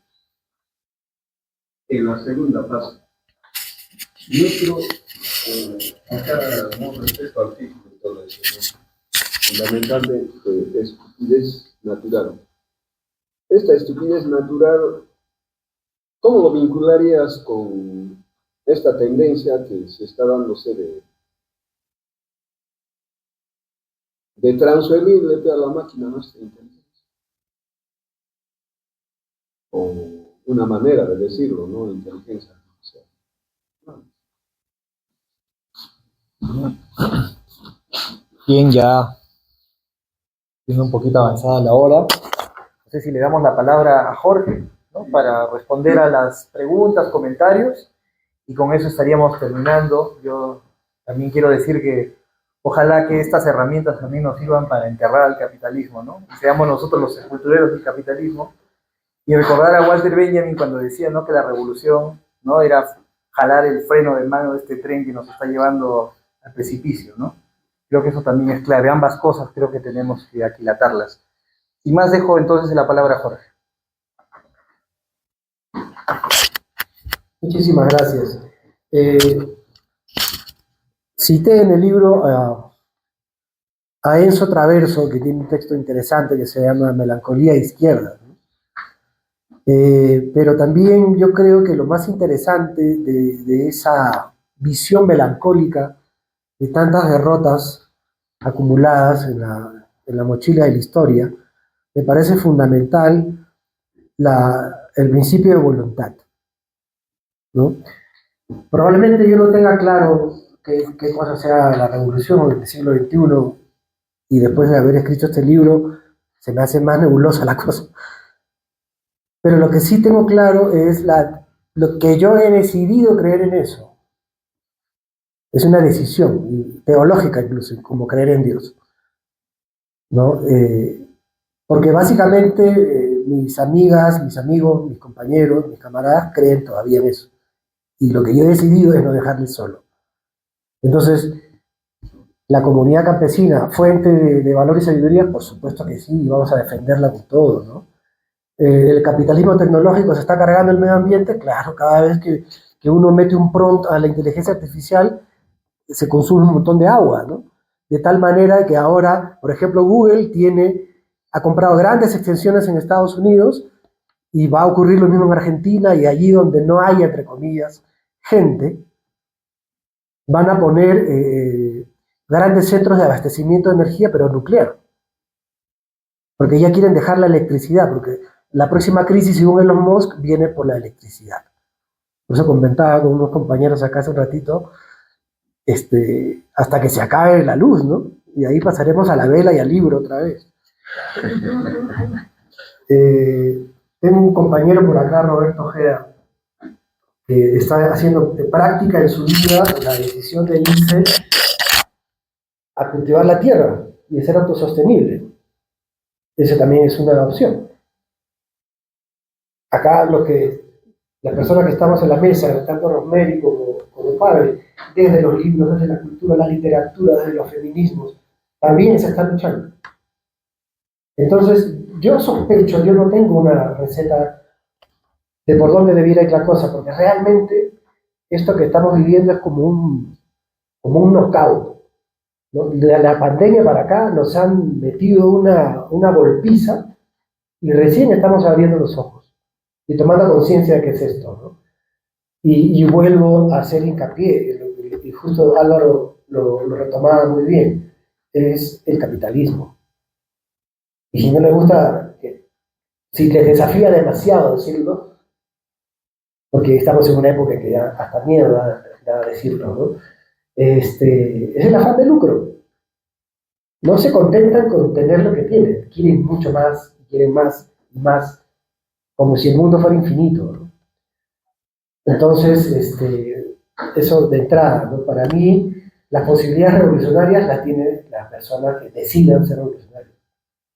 en la segunda fase. Nuestro, acá no respeto al título y todo eso, ¿no? Fundamentalmente, estupidez natural. Esta estupidez natural, ¿cómo lo vincularías con esta tendencia que se está dándose de transferirle a la máquina nuestra inteligencia? O una manera de decirlo, ¿no? Inteligencia artificial. Bien, ya siendo un poquito avanzada la hora, no sé si le damos la palabra a Jorge, ¿no? Para responder a las preguntas, comentarios, y con eso estaríamos terminando. Yo también quiero decir que ojalá que estas herramientas también nos sirvan para enterrar al capitalismo, ¿no? Y seamos nosotros los sepultureros del capitalismo. Y recordar a Walter Benjamin cuando decía, ¿no?, que la revolución, ¿no?, era jalar el freno de mano de este tren que nos está llevando al precipicio, ¿no? Creo que eso también es clave. Ambas cosas creo que tenemos que aquilatarlas. Y más dejo entonces la palabra a Jorge. Muchísimas gracias. Cité en el libro a Enzo Traverso, que tiene un texto interesante que se llama Melancolía Izquierda, ¿no? Pero también yo creo que lo más interesante de esa visión melancólica de tantas derrotas acumuladas en la mochila de la historia, me parece fundamental el principio de voluntad, ¿no? Probablemente yo no tenga claro qué cosa sea la revolución del siglo XXI, y después de haber escrito este libro se me hace más nebulosa la cosa. Pero lo que sí tengo claro es lo que yo he decidido creer en eso. Es una decisión teológica incluso, como creer en Dios, ¿no? Porque básicamente mis amigas, mis amigos, mis compañeros, mis camaradas creen todavía en eso. Y lo que yo he decidido es no dejarles solo. Entonces, la comunidad campesina, fuente de valor y sabiduría, por supuesto que sí, y vamos a defenderla con todo, ¿no? El capitalismo tecnológico se está cargando el medio ambiente, claro, cada vez que uno mete un prompt a la inteligencia artificial, se consume un montón de agua, ¿no? De tal manera que ahora, por ejemplo, Google ha comprado grandes extensiones en Estados Unidos y va a ocurrir lo mismo en Argentina, y allí donde no haya, entre comillas, gente, van a poner grandes centros de abastecimiento de energía, pero nuclear. Porque ya quieren dejar la electricidad, porque la próxima crisis, según Elon Musk, viene por la electricidad. Por eso comentaba con unos compañeros acá hace un ratito, hasta que se acabe la luz, ¿no? Y ahí pasaremos a la vela y al libro otra vez. Tengo un compañero por acá, Roberto Ojeda, que está haciendo práctica en su vida la decisión de irse a cultivar la tierra y de ser autosostenible. Esa también es una opción. Acá las personas que estamos en la mesa, tanto Rosemary como Pavel, desde los libros, desde la cultura, la literatura, desde los feminismos, también se están luchando. Entonces, yo sospecho, yo no tengo una receta de por dónde debiera ir la cosa, porque realmente esto que estamos viviendo es como un knockout, ¿no? De la pandemia para acá nos han metido una golpiza y recién estamos abriendo los ojos y tomando conciencia de qué es esto, ¿no? Y vuelvo a hacer hincapié, y justo Álvaro lo retomaba muy bien, es el capitalismo. Y si no le gusta, si les desafía demasiado decirlo, porque estamos en una época que ya hasta miedo da decirlo, ¿no? Es el afán de lucro. No se contentan con tener lo que tienen, quieren mucho más, quieren más y más, como si el mundo fuera infinito, ¿no? Entonces, eso de entrada, ¿no? Para mí, las posibilidades revolucionarias las tienen las personas que decidan ser revolucionarias.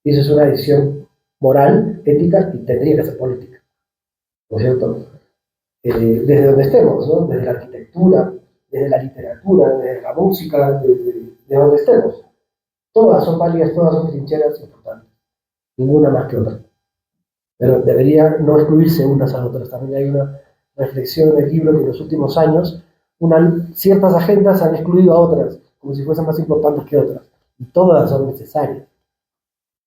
Y eso es una decisión moral, ética, y tendría que ser política, ¿no es cierto? Desde donde estemos, ¿no? Desde la arquitectura, desde la literatura, desde la música, de donde estemos. Todas son válidas, todas son trincheras importantes, ninguna más que otra. Pero debería no excluirse unas a otras. También hay una reflexión en el libro que en los últimos años ciertas agendas han excluido a otras, como si fuesen más importantes que otras. Y todas son necesarias.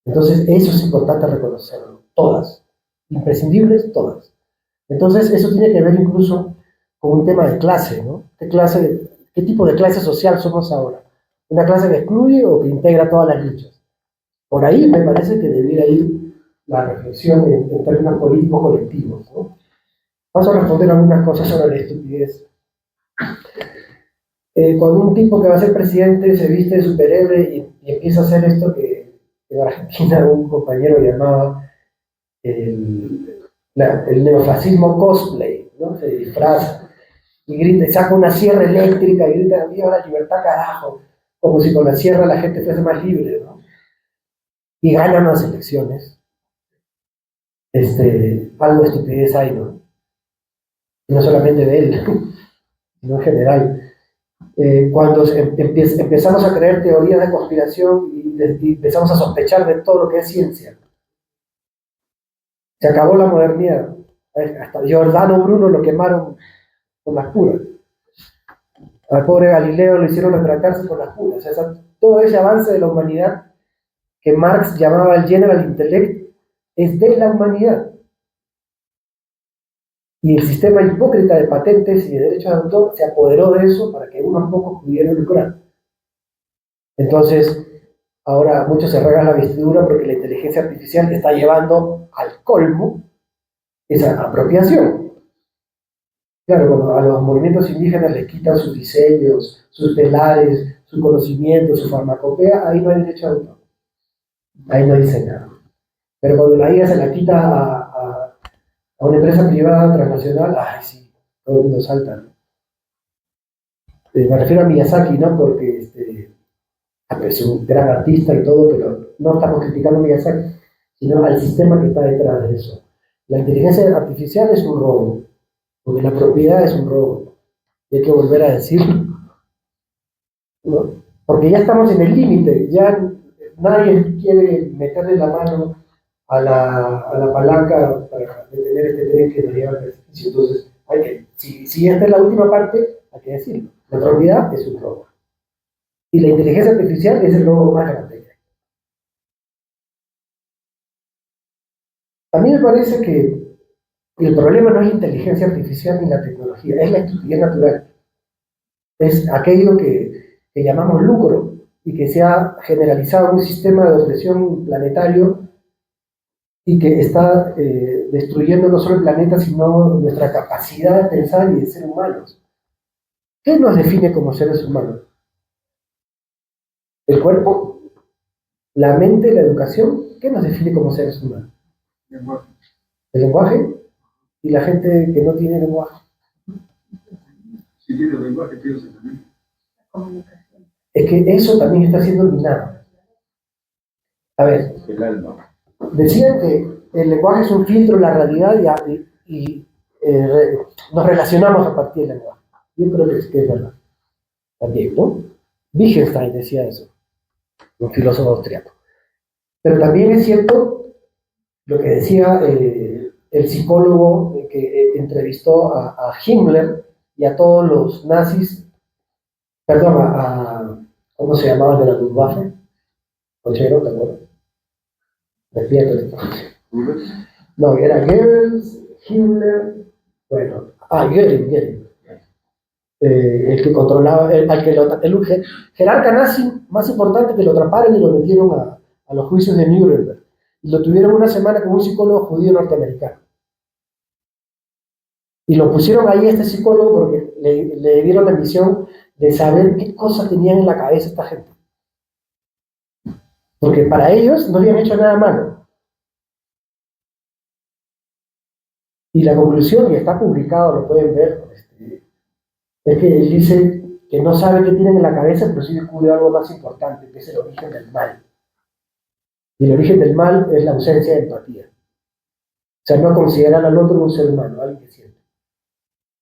Entonces, eso es importante reconocerlo. Todas. Imprescindibles, todas. Entonces, eso tiene que ver incluso con un tema de clase, ¿no? ¿Qué tipo de clase social somos ahora? ¿Una clase que excluye o que integra todas las luchas? Por ahí me parece que debiera ir la reflexión en términos políticos colectivos, ¿no? Vamos a responder algunas cosas sobre la estupidez. Cuando un tipo que va a ser presidente se viste de superhéroe y empieza a hacer esto que en Argentina un compañero llamaba el neofascismo cosplay, ¿no? Se disfraza y grita, saca una sierra eléctrica y grita, viva la libertad, carajo, como si con la sierra la gente fuese más libre, ¿no? Y ganan las elecciones. Algo de estupidez hay, ¿no? Y no solamente de él, sino en general. Cuando empezamos a creer teorías de conspiración y empezamos a sospechar de todo lo que es ciencia, se acabó la modernidad. Hasta Giordano Bruno lo quemaron por las puras. Al pobre Galileo lo hicieron retractarse por las puras. O sea, todo ese avance de la humanidad que Marx llamaba el general intellect es de la humanidad. Y el sistema hipócrita de patentes y de derechos de autor se apoderó de eso para que unos pocos pudieran lucrar. Entonces, ahora muchos se rasgan la vestidura porque la inteligencia artificial está llevando al colmo esa apropiación. Claro, cuando a los movimientos indígenas les quitan sus diseños, sus telares, su conocimiento, su farmacopea, ahí no hay derecho de autor. Ahí no dice nada. Pero cuando la IA se la quita a una empresa privada transnacional, ay sí, todo el mundo salta, ¿no? Me refiero a Miyazaki, ¿no? Porque es un gran artista y todo, pero no estamos criticando a Miyazaki, sino al sistema que está detrás de eso. La inteligencia artificial es un robo, porque la propiedad es un robo. Y hay que volver a decirlo, ¿no? Porque ya estamos en el límite, ya nadie quiere meterle la mano a la palanca para detener este tren que nos lleva al precipicio. Entonces, si esta es la última parte, hay que decirlo. La propiedad es un robo. Y la inteligencia artificial es el robo más grande. A mí me parece que el problema no es la inteligencia artificial ni la tecnología, es la estupidez natural. Es aquello que llamamos lucro y que se ha generalizado en un sistema de opresión planetario y que está destruyendo no solo el planeta, sino nuestra capacidad de pensar y de ser humanos. ¿Qué nos define como seres humanos? El cuerpo, la mente, la educación. ¿Qué nos define como seres humanos? El lenguaje y la gente que no tiene lenguaje. Si tiene lenguaje, piensa también. Es que eso también está siendo minado. A ver, El alma. decían que el lenguaje es un filtro de la realidad y nos relacionamos a partir del lenguaje. Yo creo que es verdad. También, ¿no? Wittgenstein decía eso, un filósofo austriaco. Pero también es cierto lo que decía el psicólogo que entrevistó a Himmler y a todos los nazis, perdón, ¿cómo se llamaba el de la Luftwaffe? Conchero, ¿te acuerdas? Despierto. No, era Goebbels, Himmler, bueno, Göring. El que controlaba, el jerarca nazi más importante, que lo atraparon y lo metieron a los juicios de Nuremberg. Y lo tuvieron una semana con un psicólogo judío norteamericano. Y lo pusieron ahí a este psicólogo porque le dieron la misión de saber qué cosas tenían en la cabeza esta gente. Porque para ellos no habían hecho nada malo. Y la conclusión, y está publicado, lo pueden ver, es que él dice que no sabe qué tienen en la cabeza, pero sí descubre algo más importante, que es el origen del mal. Y el origen del mal es la ausencia de empatía. O sea, no considerar al otro un ser humano, alguien que siente,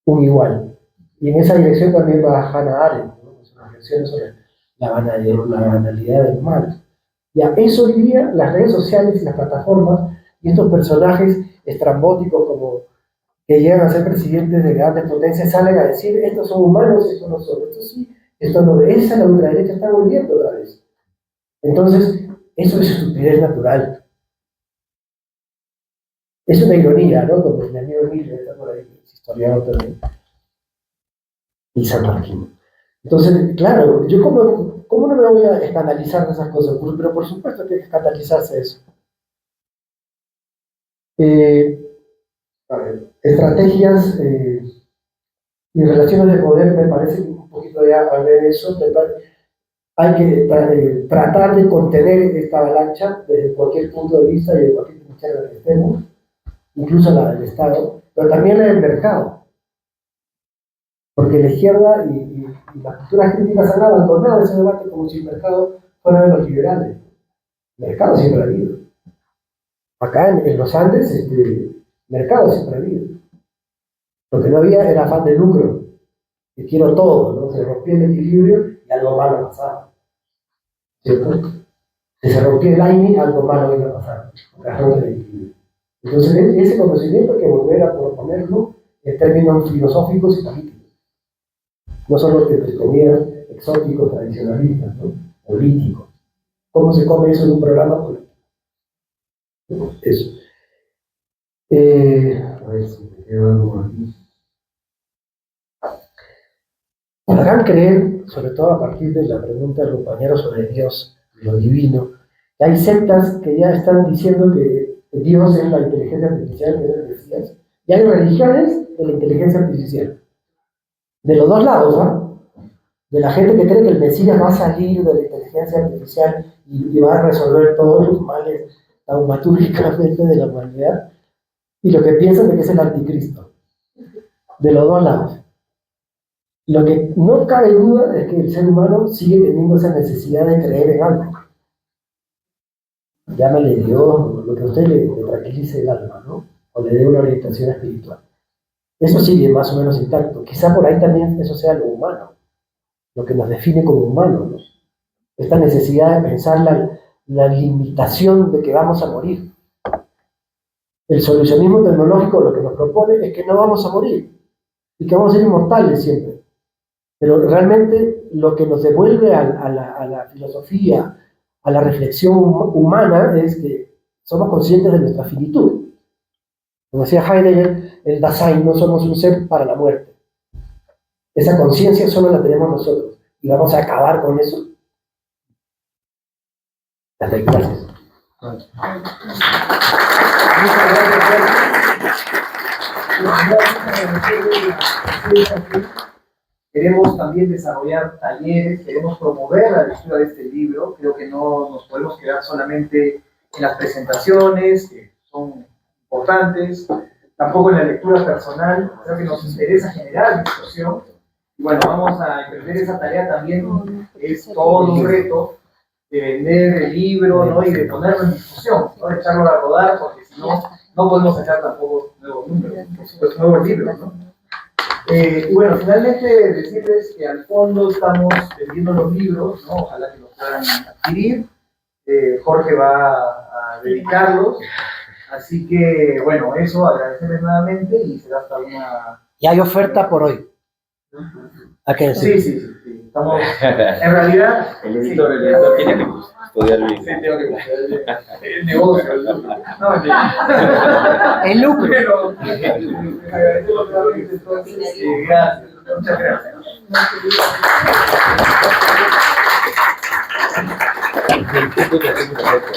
un igual. Y en esa dirección también va Hannah Arendt, ¿no? Sus reflexiones sobre la banalidad del mal. Y a eso hoy día las redes sociales y las plataformas y estos personajes estrambóticos como que llegan a ser presidentes de grandes potencias salen a decir, estos son humanos, estos no son, estos sí, esto no. Esa la ultraderecha está volviendo otra vez. Entonces, eso es estupidez natural. Es una ironía, ¿no? Como mi amigo Emilio está por ahí, es historiador también, y San Martín. Entonces, claro, yo ¿cómo no me voy a escandalizar de esas cosas? Pero por supuesto que hay que escandalizarse de eso. A ver, estrategias y relaciones de poder, me parece que un poquito ya hablé de eso. Hay que tratar de contener esta avalancha desde cualquier punto de vista y de cualquier trinchera que estemos, incluso la del Estado, pero también la del mercado. Porque la izquierda y las posturas críticas han abandonado ese debate como si el mercado fuera de los liberales. El mercado siempre ha habido. Acá en los Andes, mercado siempre ha habido. Lo que no había era afán de lucro. Que quiero todo, ¿no? Se rompía el equilibrio y algo malo pasaba. ¿Cierto? Si se rompía el aire, algo malo iba a pasar. Rompe el equilibrio. Entonces, ese conocimiento hay que volver a proponerlo en términos filosóficos y políticos. No solo entre comillas exóticos, tradicionalistas, ¿no? Políticos. ¿Cómo se come eso en un programa político? Eso. A ver si me queda algo aquí. Podrán creer, sobre todo a partir de la pregunta del compañero sobre Dios y lo divino, que hay sectas que ya están diciendo que Dios es la inteligencia artificial, que es el Mesías, y hay religiones de la inteligencia artificial. De los dos lados, ¿no? De la gente que cree que el Mesías va a salir de la inteligencia artificial y va a resolver todos los males taumatúrgicamente de la humanidad, y lo que piensan de que es el anticristo. De los dos lados. Lo que no cabe duda es que el ser humano sigue teniendo esa necesidad de creer en algo. Llámale Dios, lo que a usted le tranquilice el alma, ¿no? O le dé una orientación espiritual. Eso sigue más o menos intacto. Quizá por ahí también eso sea lo humano, lo que nos define como humanos, ¿no? Esta necesidad de pensar la limitación de que vamos a morir. El solucionismo tecnológico lo que nos propone es que no vamos a morir y que vamos a ser inmortales siempre. Pero realmente lo que nos devuelve a la filosofía, a la reflexión humana, es que somos conscientes de nuestra finitud. Como decía Heidegger, el Dasein, no somos un ser para la muerte. Esa conciencia solo la tenemos nosotros. ¿Y vamos a acabar con eso? Hasta ahí, gracias. Queremos también desarrollar talleres, queremos promover la lectura de este libro. Creo que no nos podemos quedar solamente en las presentaciones, que son importantes, tampoco en la lectura personal. Creo que nos interesa generar discusión. Y bueno, vamos a emprender esa tarea también. Es todo un reto de vender el libro, ¿no? Y de ponerlo en discusión, ¿no? De echarlo a rodar, porque si no, no podemos sacar tampoco nuevos números, pues, nuevos libros, ¿no? Y bueno, finalmente decirles que al fondo estamos vendiendo los libros, ¿no? Ojalá que los puedan adquirir. Jorge va a dedicarlos. Así que, bueno, eso, agradecerles nuevamente y será hasta una... Y hay oferta por hoy. ¿A qué decir? Sí. Estamos, en realidad... El editor tiene que estudiar bien. Sí, tengo que estudiar el negocio. No, El lucro. Pero, agradecemos nuevamente entonces. Gracias. Muchas gracias. El punto que hacemos nosotros.